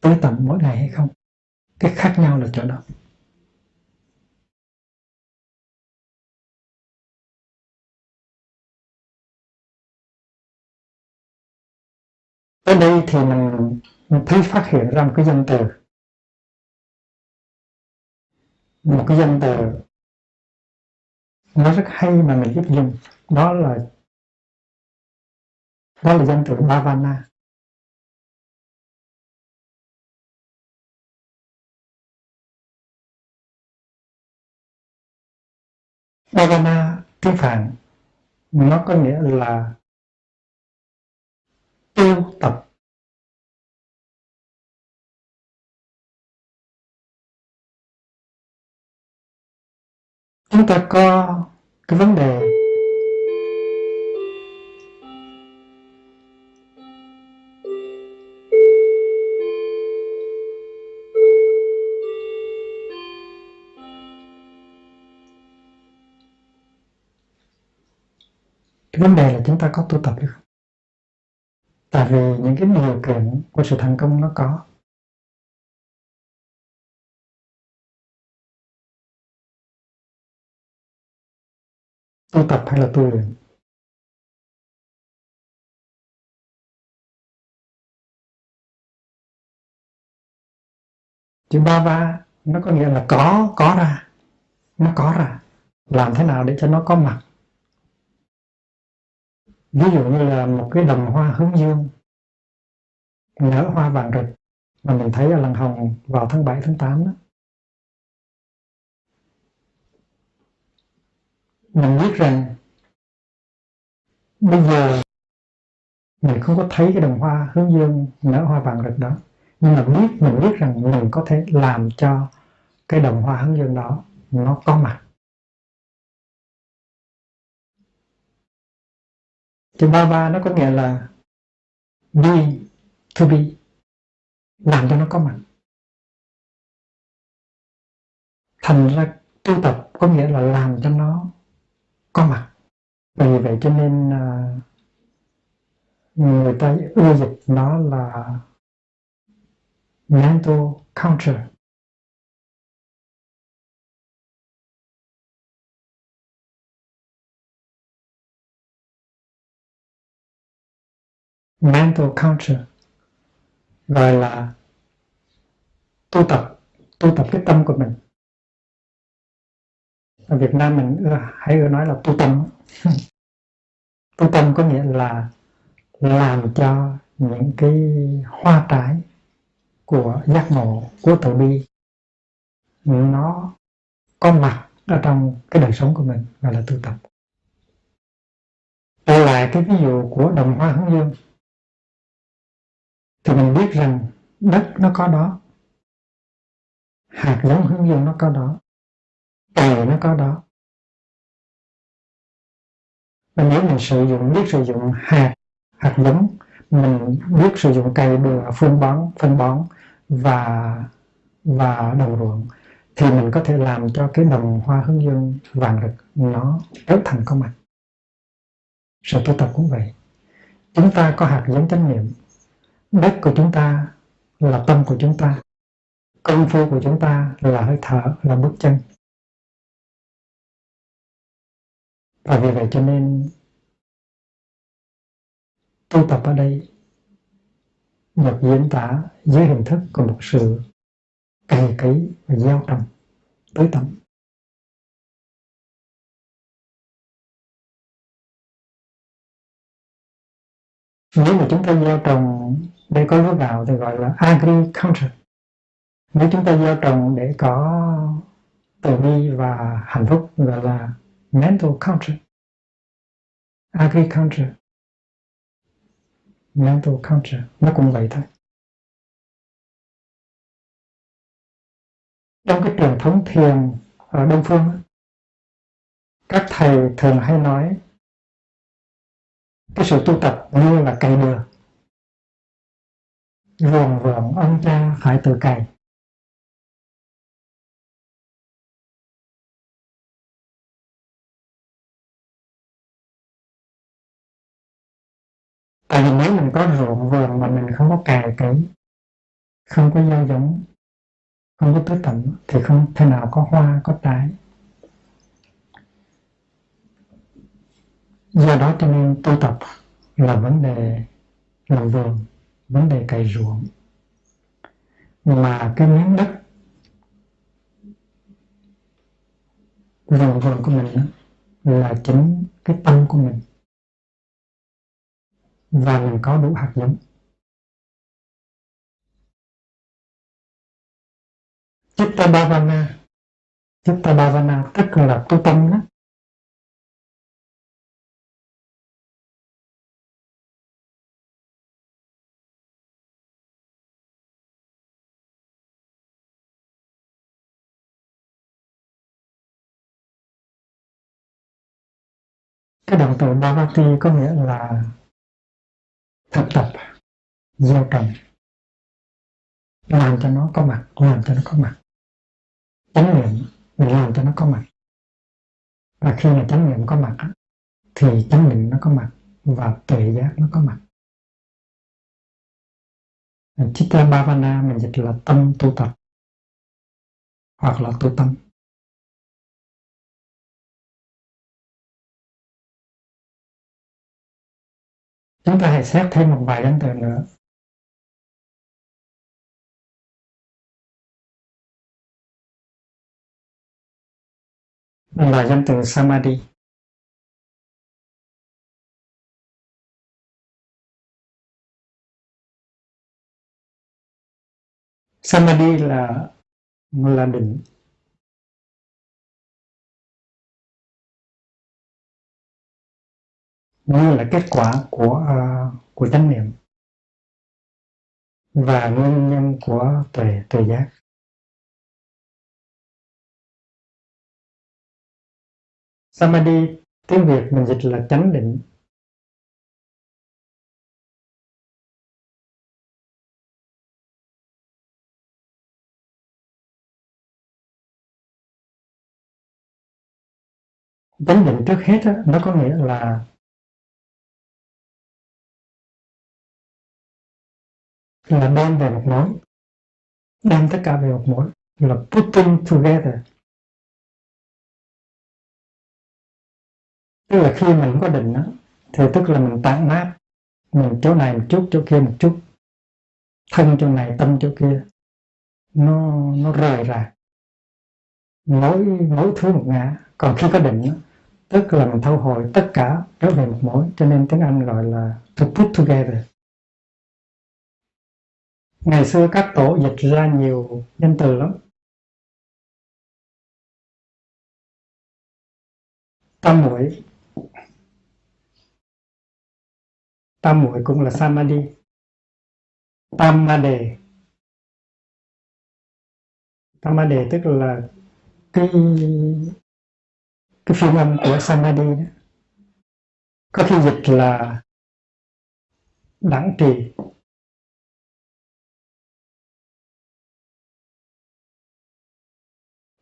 tới tầm mỗi ngày hay không. Cái khác nhau là chỗ đó. Tới đây thì mình thấy phát hiện ra một cái danh từ, nó rất hay mà mình biết dùng, đó là Đó là danh từ Bhavana. Bhavana tiếng Phạn nó có nghĩa là tu tập. Chúng ta có cái vấn đề là chúng ta có tu tập hay không. Tại vì những cái điều kiện của sự thành công nó có. Tu tập hay là tu luyện. Chữ Bhava nó có nghĩa là có ra. Nó có ra. Làm thế nào để cho nó có mặt. Ví dụ như là một cái đầm hoa hướng dương nở hoa vàng rực mà mình thấy ở Lăng Hồng vào tháng 7, tháng 8 đó. Mình biết rằng bây giờ mình không có thấy cái đồng hoa hướng dương nở hoa vàng rực đó, nhưng mà mình biết rằng mình có thể làm cho cái đồng hoa hướng dương đó nó có mặt. Chữ Bhava nó có nghĩa là be, to be, làm cho nó có mặt. Thành ra tu tập có nghĩa là làm cho nó có mặt. Vì vậy cho nên người ta ưa dịch nó là mental culture. Mental culture gọi là tu tập cái tâm của mình. Ở Việt Nam mình hay nói là tu tâm. Tu tâm có nghĩa là làm cho những cái hoa trái của giác ngộ, của từ bi nó có mặt ở trong cái đời sống của mình, gọi là tu tập. Trở lại cái ví dụ của đồng hoa hướng dương thì mình biết rằng đất nó có đó, hạt giống hướng dương nó có đó, cày nó có đó. Và nếu mình biết sử dụng hạt giống, mình biết sử dụng cày bừa, phân bón và đồng ruộng, thì mình có thể làm cho cái đồng hoa hướng dương vàng rực nó trở thành có mặt. Sự tu tập cũng vậy. Chúng ta có hạt giống chánh niệm, đất của chúng ta là tâm của chúng ta, công phu của chúng ta là hơi thở, là bước chân. Và vì vậy cho nên tu tập ở đây được diễn tả dưới hình thức của một sự cày cấy và gieo trồng, tưới tẩm. Nếu mà chúng ta gieo trồng để có lúa gạo thì gọi là agriculture. Nếu chúng ta gieo trồng để có từ bi và hạnh phúc gọi là mental culture. Agriculture, mental culture, nó cũng vậy thôi. Trong cái truyền thống thiền ở Đông Phương, các thầy thường hay nói cái sự tu tập như là cày bừa. Ruộng vườn ông cha phải tự cày. Tại vì nếu mình có ruộng vườn mà mình không có cày cấy, không có gieo giống, không có tưới tẩm thì không thể nào có hoa, có trái. Do đó cho nên tu tập là vấn đề làm vườn, vấn đề cày ruộng. Mà cái miếng đất vườn của mình là chính cái tâm của mình. và mình có đủ hạt giống. Chitta Bhavana tức là tu tâm đó. Cái động từ Bhavati có nghĩa là thực tập, gieo trồng, làm cho nó có mặt, làm cho nó có mặt. Chánh niệm mình làm cho nó có mặt, và khi mà chánh niệm có mặt thì chánh niệm nó có mặt và tuệ giác nó có mặt. Chitta Bhavana mình dịch là tâm tu tập hoặc là tu tâm. Chúng ta hãy xét thêm một vài danh từ nữa. Là danh từ Samadhi. Samadhi là định. Như là kết quả của chánh niệm và nguyên nhân của tuệ giác. Samadhi tiếng Việt mình dịch là chánh định. Chánh định trước hết đó, nó có nghĩa là đem về một mối, đem tất cả về một mối, là putting together. Tức là khi mình có định đó, thì tức là mình tản mát, mình chỗ này một chút, chỗ kia một chút, thân chỗ này, tâm chỗ kia, nó rời ra, mỗi thứ một ngã. Còn khi có định đó, tức là mình thu hồi tất cả trở về một mối, cho nên tiếng Anh gọi là to put together. Ngày xưa các tổ dịch ra nhiều danh từ lắm. Tam muội cũng là Samadhi. Tamade tức là cái phiên âm của Samadhi đó. Có khi dịch là đẳng trì.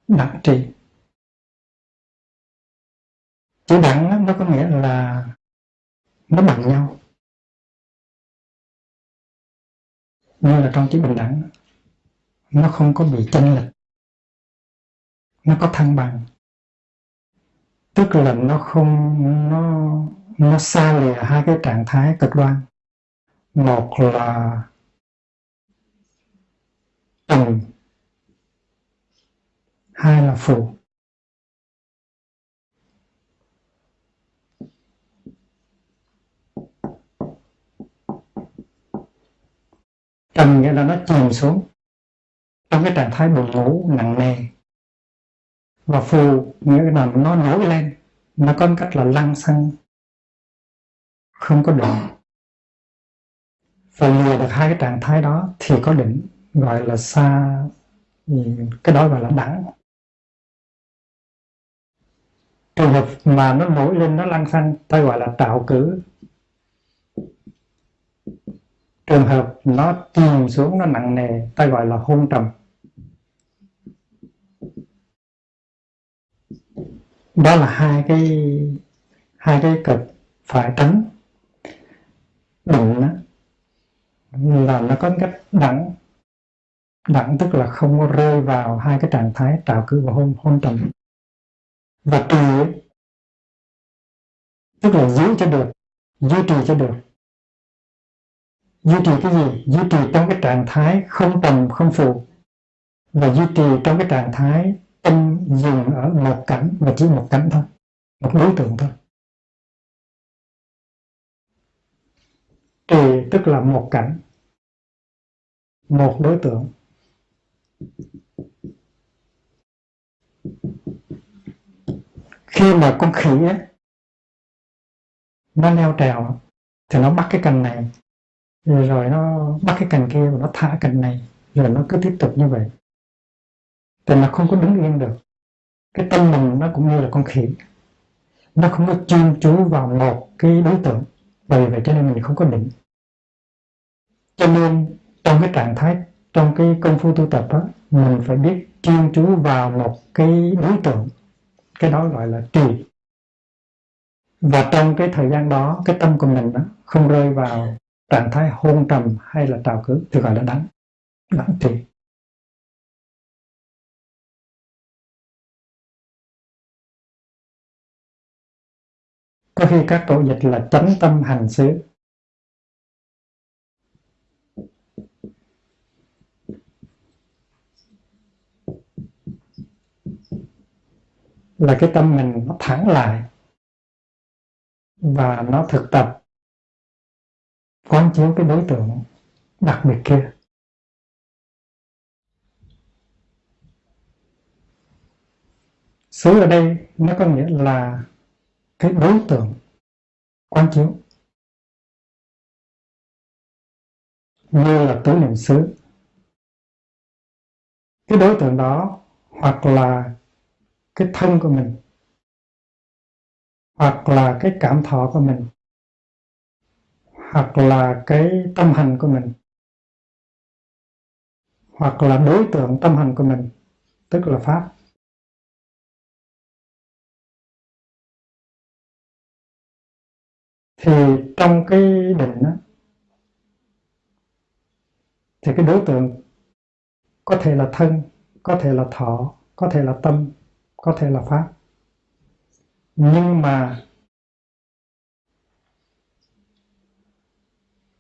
Đẳng trì. Chữ đẳng nó có nghĩa là nó bằng nhau, như là trong chữ bình đẳng, nó không có bị chênh lệch, nó có thăng bằng, tức là nó không nó xa lìa hai cái trạng thái cực đoan. Một là trần, hai là phù. Trần nghĩa là nó chìm xuống trong cái trạng thái buồn ngủ nặng nề, và phù nghĩa là nó nổi lên, nó có cách là lăng xăng, không có định. Và lìa được hai cái trạng thái đó thì có định, gọi là xa, cái đó gọi là đẳng. Trường hợp mà nó nổi lên, nó lăng xăng, ta gọi là trạo cử. Trường hợp nó chìm xuống, nó nặng nề, ta gọi là hôn trầm. Đó là hai cái cực phải tránh. Định đó, là nó có cách đẳng. Đẳng tức là không có rơi vào hai cái trạng thái trạo cử và hôn trầm. Và trì tức là giữ cho được, duy trì cho được. Duy trì cái gì? Duy trì trong cái trạng thái không trầm không phù, và duy trì trong cái trạng thái tâm dừng ở một cảnh, và chỉ một cảnh thôi, một đối tượng thôi. Trì tức là một cảnh, một đối tượng. Khi mà con khỉ ấy, nó leo trèo thì nó bắt cái cành này, rồi nó bắt cái cành kia và nó thả cành này, rồi nó cứ tiếp tục như vậy, thì nó không có đứng yên được. Cái tâm mình nó cũng như là con khỉ, nó không có chuyên chú vào một cái đối tượng, vì vậy cho nên mình không có định. Cho nên trong cái trạng thái, trong cái công phu tu tập đó, mình phải biết chuyên chú vào một cái đối tượng, cái đó gọi là trì. Và trong cái thời gian đó, cái tâm của mình đó không rơi vào trạng thái hôn trầm hay là trào cử thì gọi là đẳng trì. Có khi các tổ dịch là chánh tâm hành xứ, là cái tâm mình nó thẳng lại và nó thực tập quán chiếu cái đối tượng đặc biệt kia. Xứ ở đây nó có nghĩa là cái đối tượng quán chiếu, như là tứ niệm xứ. Cái đối tượng đó hoặc là cái thân của mình, hoặc là cái cảm thọ của mình, hoặc là cái tâm hành của mình, hoặc là đối tượng tâm hành của mình, tức là pháp. Thì trong cái định đó, thì cái đối tượng có thể là thân, có thể là thọ, có thể là tâm, có thể là pháp. Nhưng mà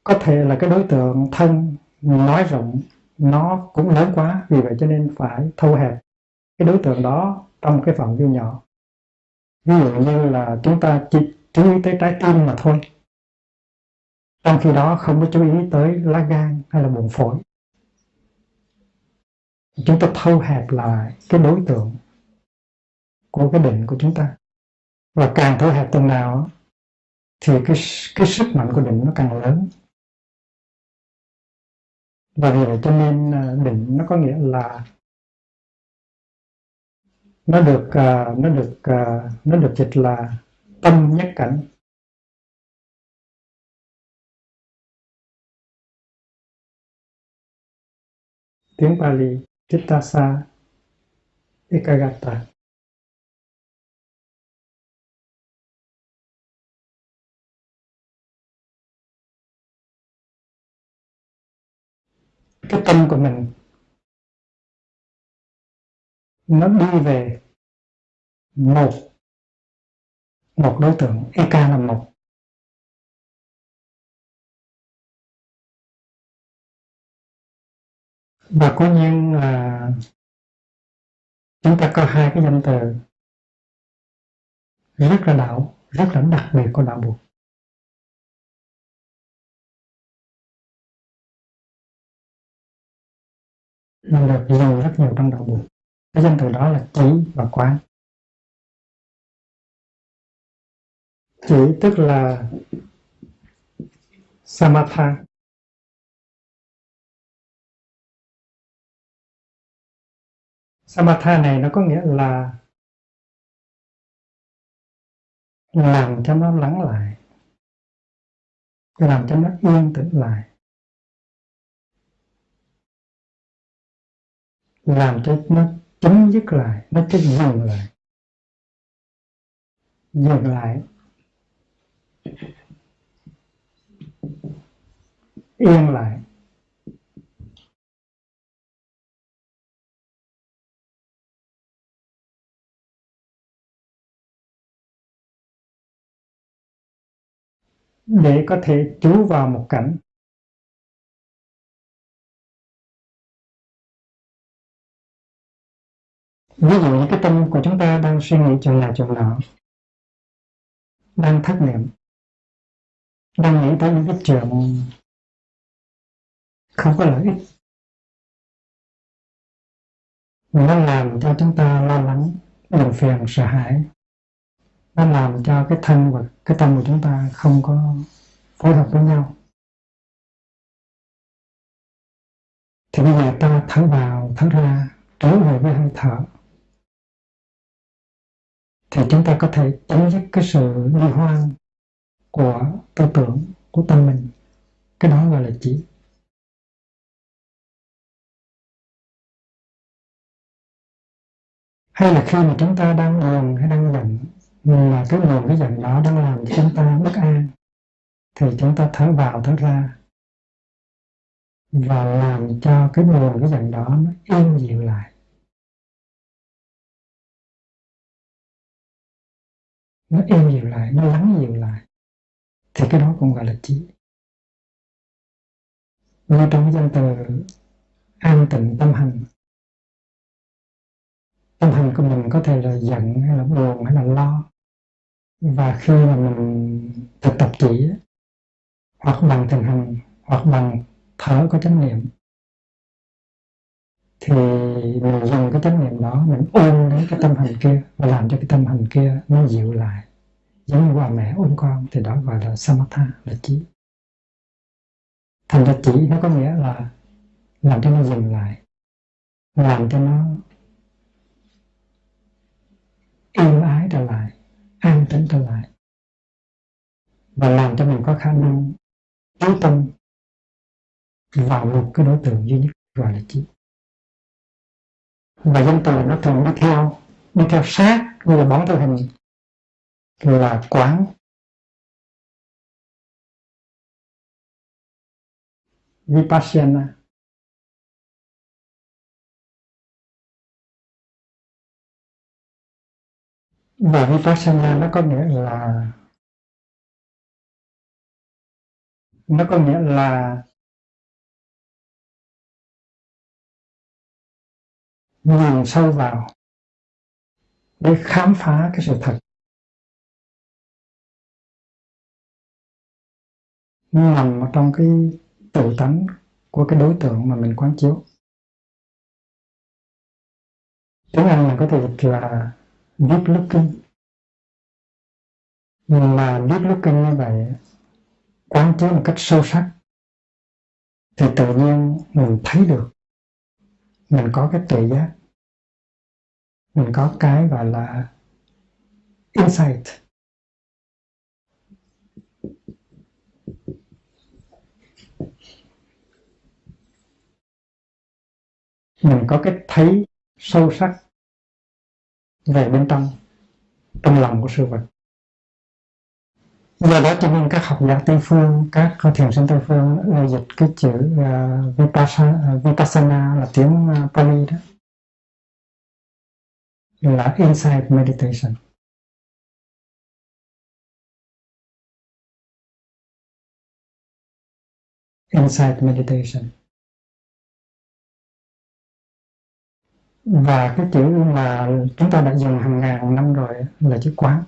có thể là cái đối tượng thân nói rộng nó cũng lớn quá, vì vậy cho nên phải thu hẹp cái đối tượng đó trong cái phạm vi nhỏ. Ví dụ như là chúng ta chỉ chú ý tới trái tim mà thôi, trong khi đó không có chú ý tới lá gan hay là bụng phổi. Chúng ta thu hẹp lại cái đối tượng của cái định của chúng ta, và càng thu hẹp từng nào thì cái sức mạnh của định nó càng lớn. Và vì vậy cho nên định nó có nghĩa là nó được dịch là tâm nhất cảnh. Tiếng Pali Chittasa Ekagata. Cái tâm của mình nó đi về một một đối tượng, Eka là một. Và cố nhiên là chúng ta có hai cái danh từ rất là rất là đặc biệt của đạo Bụt. Nó được dùng rất nhiều trong đạo Bụt. Cái danh từ đó là chỉ và quán. Chỉ tức là Samatha. Samatha này nó có nghĩa là làm cho nó lắng lại, làm cho nó yên tĩnh lại, làm cho nó chấm dứt lại, nó chỉ dừng lại, yên lại. Để có thể chú vào một cảnh. Ví dụ như cái tâm của chúng ta đang suy nghĩ chuyện này chuyện nọ, đang thất niệm, đang nghĩ tới những cái chuyện không có lợi ích, nó làm cho chúng ta lo lắng, buồn phiền, sợ hãi, nó làm cho cái thân và cái tâm của chúng ta không có phối hợp với nhau. Thì bây giờ ta thở vào thở ra, trở về với hơi thở, thì chúng ta có thể chấm dứt cái sự bi hoang của tư tưởng, của tâm mình. Cái đó gọi là chỉ. Hay là khi mà chúng ta đang buồn hay đang giận, mà cái buồn cái giận đó đang làm cho chúng ta bất an, thì chúng ta thở vào thở ra và làm cho cái buồn cái giận đó nó êm dịu lại, nó êm dịu lại, nó lắng dịu lại, thì cái đó cũng gọi là trí. Như trong cái danh từ an tịnh tâm hành, tâm hành của mình có thể là giận hay là buồn hay là lo, và khi mà mình thực tập chỉ, hoặc bằng thiền hành hoặc bằng thở có chánh niệm, thì mình dùng cái chánh niệm đó mình ôm lấy cái tâm hành kia và làm cho cái tâm hành kia nó dịu lại, giống như bà mẹ ôm con, thì đó gọi là samatha, là trí. Thành ra chỉ nó có nghĩa là làm cho nó dừng lại, làm cho nó êm ái trở lại, an tĩnh trở lại, và làm cho mình có khả năng chú tâm vào một cái đối tượng duy nhất, gọi là trí. Và danh từ nó thường đi theo sát như là bóng theo hình, là quán. Vipassana. Và Vipassana nó có nghĩa là nhìn sâu vào để khám phá cái sự thật nằm ở trong cái tự tánh của cái đối tượng mà mình quán chiếu. Tiếng Anh mình có thể dịch là deep looking. Mà deep looking như vậy, quán chiếu một cách sâu sắc, thì tự nhiên mình thấy được, mình có cái tuệ giác, mình có cái gọi là insight, mình có cái thấy sâu sắc về bên trong lòng của sự vật. Do đó cho nên các học giả Tây phương, các thiền sinh Tây phương dịch cái chữ Vipassana là tiếng Pali đó, là insight meditation. Insight meditation. Và cái chữ mà chúng ta đã dùng hàng ngàn năm rồi là chữ quán.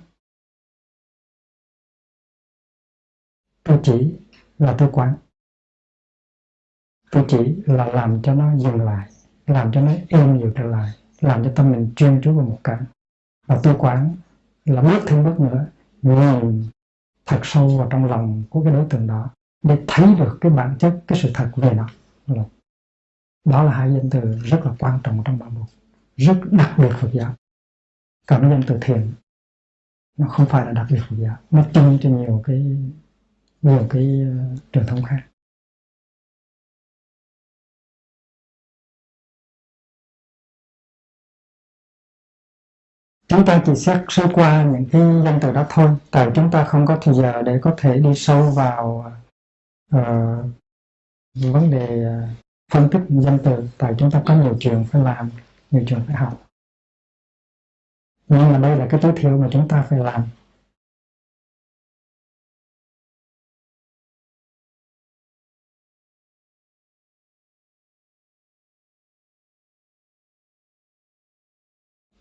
Tôi chỉ là tôi quán. Tôi chỉ là làm cho nó dừng lại, làm cho nó êm dịu trở lại, làm cho tâm mình chuyên chú vào một cái. Và tôi quán là bước thêm bước nữa, nhìn thật sâu vào trong lòng của cái đối tượng đó để thấy được cái bản chất, cái sự thật về nó. Đó là hai danh từ rất là quan trọng trong Ba Buddha, rất đặc biệt Phật giáo. Còn cái danh từ thiền nó không phải là đặc biệt Phật giáo, nó chung cho nhiều cái truyền thống khác. Chúng ta chỉ xét sơ qua những cái danh từ đó thôi, tại chúng ta không có thời giờ để có thể đi sâu vào vấn đề phân tích danh từ, tại chúng ta có nhiều chuyện phải làm, nhiều chuyện phải học. Nhưng mà đây là cái tối thiểu mà chúng ta phải làm.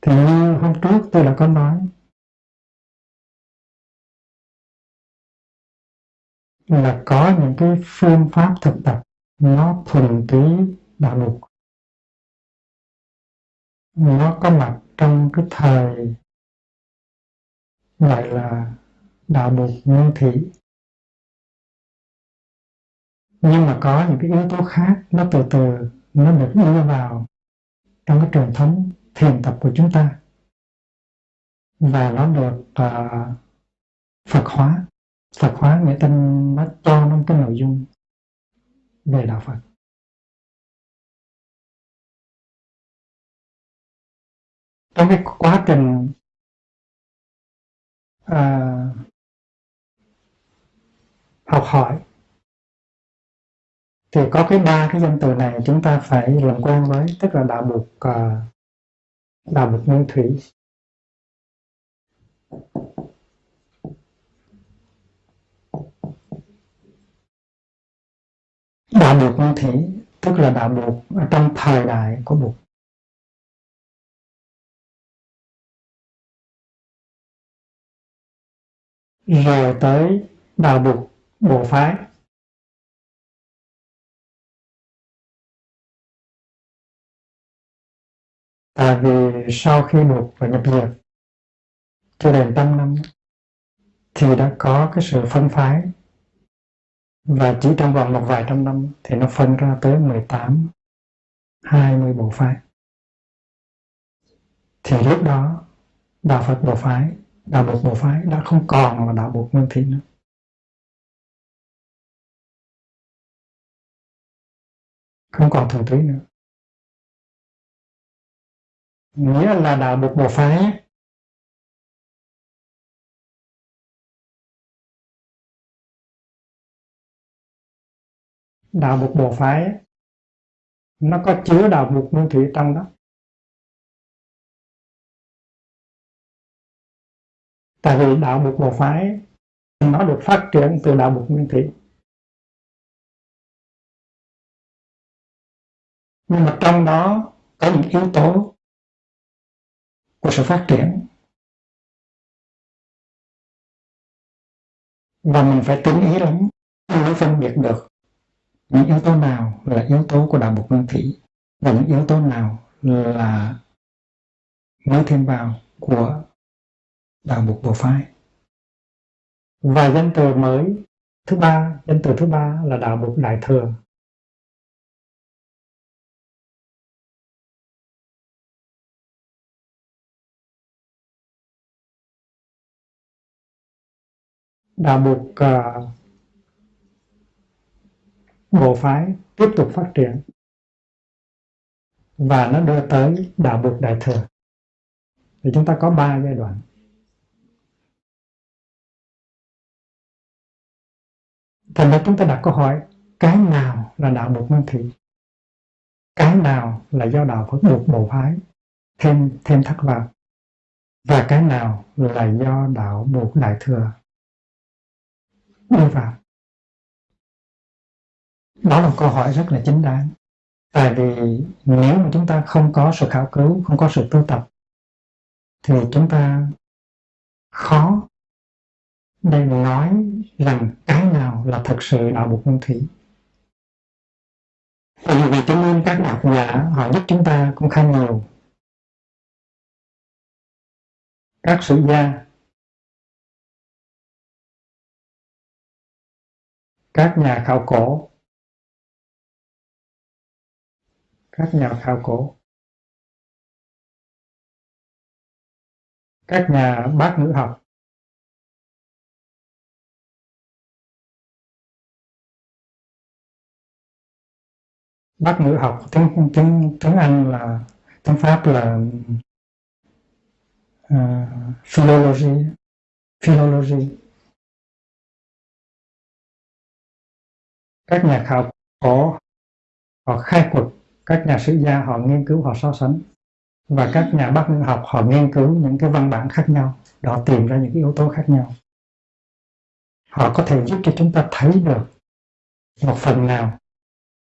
Thì như hôm trước tôi đã có nói, là có những cái phương pháp thực tập nó thuần túy đạo luật, nó có mặt trong cái thời gọi là đạo luật nguyên thủy, nhưng mà có những cái yếu tố khác nó từ từ nó được đưa vào trong cái truyền thống thiền tập của chúng ta, và nó được Phật hóa. Phật hóa nghĩa tên nó cho nó cái nội dung về đạo Phật. Trong cái quá trình học hỏi thì có cái ba cái danh từ này chúng ta phải làm quen với, tức là đạo luật nguyên thủy, đạo luật nguyên thủy tức là đạo luật ở trong thời đại của Bụt. Rồi tới đạo Bụt bộ phái. Tại vì sau khi Bụt và nhập diệt chưa đầy 100 năm thì đã có cái sự phân phái, và chỉ trong vòng một vài trăm năm thì nó phân ra tới 18, 20 bộ phái. Thì lúc đó đạo Phật bộ phái, đạo Bụt bộ phái đã không còn là đạo Bụt nguyên thủy nữa. Không còn thuần túy nữa. Nghĩa là đạo Bụt bộ phái đạo Bụt bộ phái nó có chứa đạo Bụt nguyên thủy trong đó. Tại vì đạo Bụt bộ phái nó được phát triển từ đạo Bụt nguyên thủy, nhưng mà trong đó có những yếu tố của sự phát triển, và mình phải tinh ý lắm mới phân biệt được những yếu tố nào là yếu tố của đạo Bụt nguyên thủy và những yếu tố nào là mới thêm vào của đạo Bụt bộ phái. Và danh từ mới danh từ thứ ba là đạo Bụt đại thừa. Đạo Bụt bộ phái tiếp tục phát triển và nó đưa tới đạo Bụt đại thừa. Thì chúng ta có 3 giai đoạn. Thành ra chúng ta đặt câu hỏi, cái nào là đạo Bụt nguyên thủy, cái nào là do đạo Phật Bụt bộ phái thêm thắt vào, và cái nào là do đạo Bụt đại thừa đưa vào. Đó là một câu hỏi rất là chính đáng. Tại vì nếu mà chúng ta không có sự khảo cứu, không có sự tu tập, thì chúng ta khó để nói rằng cái nào là thật sự đạo Bụt nguyên thủy. Vì cho nên các đạo giả họ giúp chúng ta cũng khá nhiều. Các sử gia, các nhà khảo cổ, các nhà bác ngữ học, bác ngữ học tiếng Anh là tiếng Pháp là philology. Các nhà khảo cổ họ khai quật, các nhà sử gia họ nghiên cứu, họ so sánh, và các nhà bác ngữ học họ nghiên cứu những cái văn bản khác nhau, họ tìm ra những cái yếu tố khác nhau. Họ có thể giúp cho chúng ta thấy được một phần nào,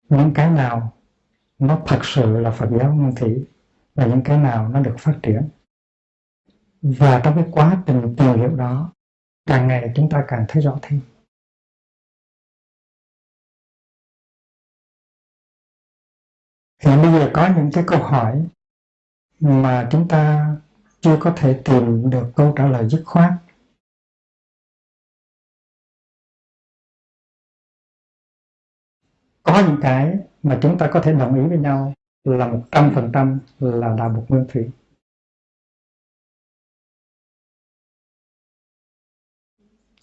những cái nào nó thật sự là Phật giáo nguyên thủy và những cái nào nó được phát triển. Và trong cái quá trình tìm hiểu đó, càng ngày chúng ta càng thấy rõ thêm. Thì bây giờ có những cái câu hỏi mà chúng ta chưa có thể tìm được câu trả lời dứt khoát. Có những cái mà chúng ta có thể đồng ý với nhau là 100% là đạo Bụt nguyên thủy.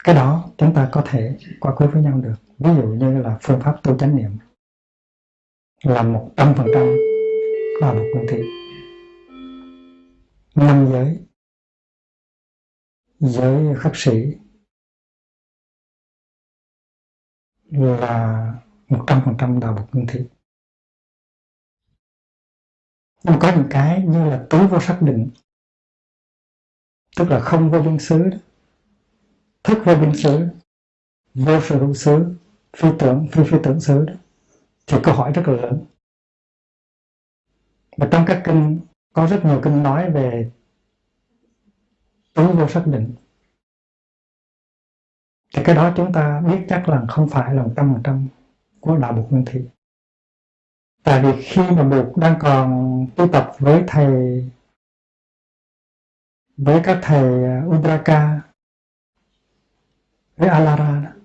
Cái đó chúng ta có thể qua quyết với nhau được. Ví dụ như là phương pháp tu chánh niệm là 100% đạo Bụt nguyên thủy. 5 giới, giới khất sĩ là 100% đạo Bụt nguyên thủy. Nhưng có những cái như là tứ vô sắc định, tức là không vô biên xứ, thức vô biên xứ, vô sở hữu xứ, phi tưởng, phi tưởng xứ, thì câu hỏi rất là lớn. Và trong các kinh có rất nhiều kinh nói về tứ vô sắc định. Thì cái đó chúng ta biết chắc là không phải là 100% của đạo Bụt nguyên thủy. Tại vì khi mà Bụt đang còn tu tập với các thầy Udraka, với Alara,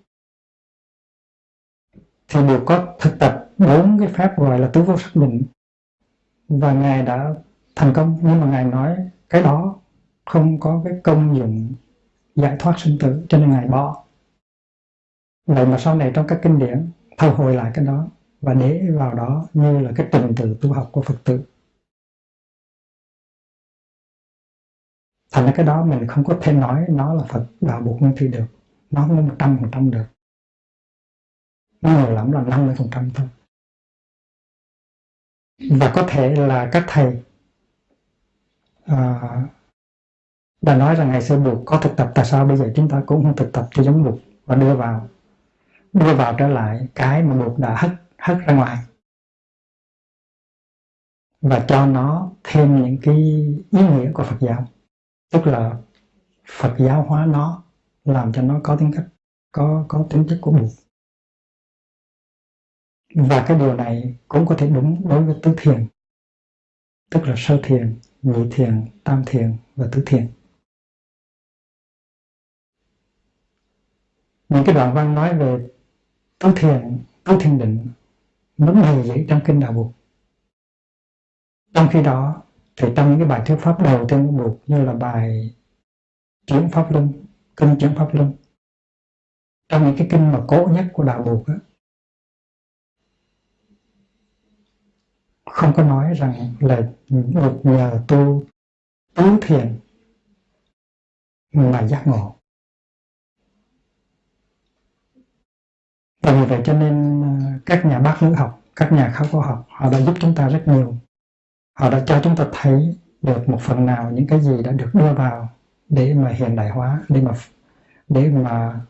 thì Bụt có thực tập 4 cái phép gọi là tứ vô sắc định, và Ngài đã thành công. Nhưng mà Ngài nói cái đó không có cái công dụng giải thoát sinh tử, cho nên Ngài bỏ. Vậy mà sau này trong các kinh điển thu hồi lại cái đó và để vào đó như là cái trình tự tu học của Phật tử. Thành ra cái đó mình không có thể nói nó là Phật đạo Bụt nguyên thủy được. Nó không 100% được. Nó nhiều lắm là 50% thôi. Và có thể là các thầy đã nói rằng ngày xưa Bụt có thực tập, tại sao bây giờ chúng ta cũng không thực tập cho giống Bụt và đưa vào trở lại cái mà Bụt đã hất ra ngoài, và cho nó thêm những cái ý nghĩa của Phật giáo, tức là Phật giáo hóa nó, làm cho nó có tính cách, có tính chất của Bụt. Và cái điều này cũng có thể đúng đối với tứ thiền, tức là sơ thiền, nhị thiền, tam thiền và tứ thiền. Những cái đoạn văn nói về tứ thiền định nó đầy dẫy trong kinh đạo Bụt. Trong khi đó thì trong những cái bài thuyết pháp đầu tiên của Bụt, như là bài Chuyển Pháp Luân, kinh Chuyển Pháp Luân, trong những cái kinh mà cổ nhất của đạo Bụt á, không có nói rằng là Bụt nhờ tu tứ thiền mà giác ngộ. Và vì vậy cho nên các nhà bác ngữ học, các nhà khảo cổ học, họ đã giúp chúng ta rất nhiều. Họ đã cho chúng ta thấy được một phần nào những cái gì đã được đưa vào để mà hiện đại hóa, để mà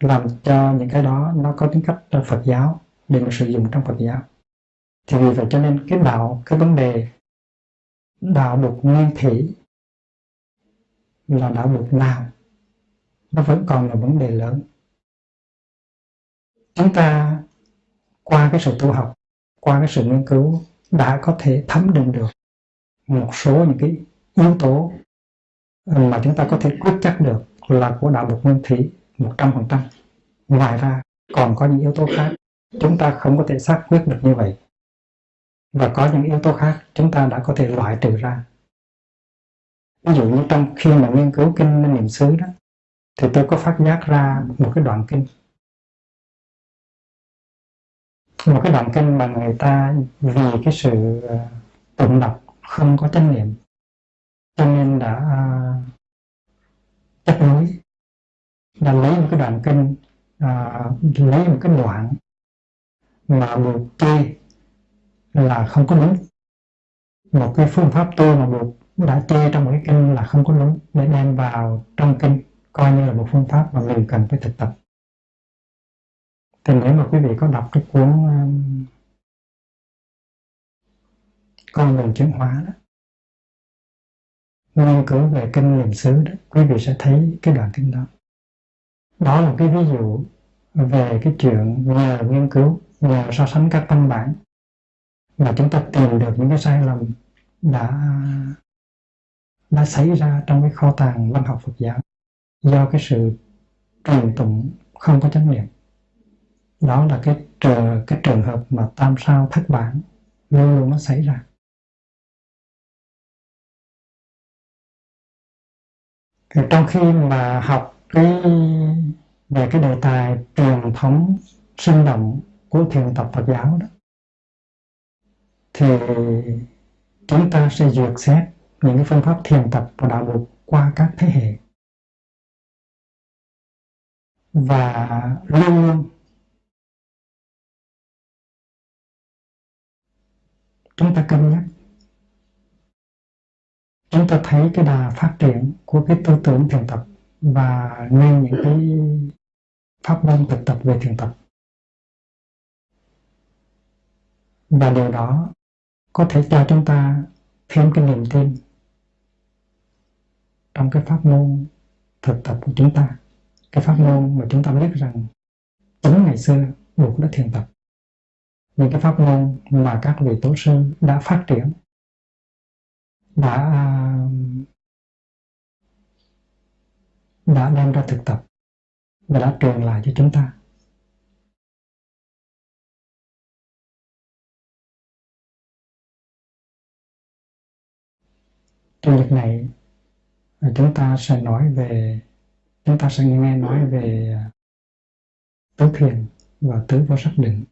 làm cho những cái đó nó có tính cách Phật giáo, để mà sử dụng trong Phật giáo. Thì vì vậy cho nên cái vấn đề đạo Bụt nguyên thủy là đạo Bụt nào, nó vẫn còn là vấn đề lớn. Chúng ta qua cái sự tu học, qua cái sự nghiên cứu đã có thể thấm định được một số những cái yếu tố mà chúng ta có thể quyết chắc được là của đạo Bụt nguyên thủy 100%. Ngoài ra còn có những yếu tố khác chúng ta không có thể xác quyết được như vậy, và có những yếu tố khác chúng ta đã có thể loại trừ ra. Ví dụ như trong khi mà nghiên cứu kinh Niệm xứ đó, thì tôi có phát giác ra một cái đoạn kinh mà người ta vì cái sự tụng đọc không có chánh niệm, cho nên đã chấp nối, đã lấy một cái đoạn kinh, lấy một cái đoạn mà Bụt chê là không có đúng, một cái phương pháp tu mà Bụt đã chê trong một cái kinh là không có đúng, để đem vào trong kinh coi như là một phương pháp mà mình cần phải thực tập. Thì nếu mà quý vị có đọc cái cuốn Con đường chuyển hóa đó, nghiên cứu về kinh Niệm xứ đó, quý vị sẽ thấy cái đoạn kinh đó. Đó là cái ví dụ về cái chuyện nhờ nghiên cứu, nhờ so sánh các văn bản và chúng ta tìm được những cái sai lầm đã xảy ra trong cái kho tàng văn học Phật giáo do cái sự truyền tụng không có chánh niệm. Đó là cái trường hợp mà tam sao thất bản luôn luôn nó xảy ra. Thì trong khi mà học về cái đề tài truyền thống sinh động của thiền tập Phật giáo đó, thì chúng ta sẽ duyệt xét những cái phương pháp thiền tập và đạo luật qua các thế hệ, và luôn luôn chúng ta cân nhắc, chúng ta thấy cái đà phát triển của cái tư tưởng thiền tập và ngay những cái pháp môn thực tập về thiền tập, và điều đó có thể cho chúng ta thêm cái niềm tin trong cái pháp môn thực tập của chúng ta, cái pháp môn mà chúng ta biết rằng chính ngày xưa Bụt đã thiền tập, những cái pháp môn mà các vị tổ sư đã phát triển, đã đem ra thực tập và đã truyền lại cho chúng ta. Trong việc này chúng ta sẽ nghe nói về tứ thiền và tứ vô sắc định.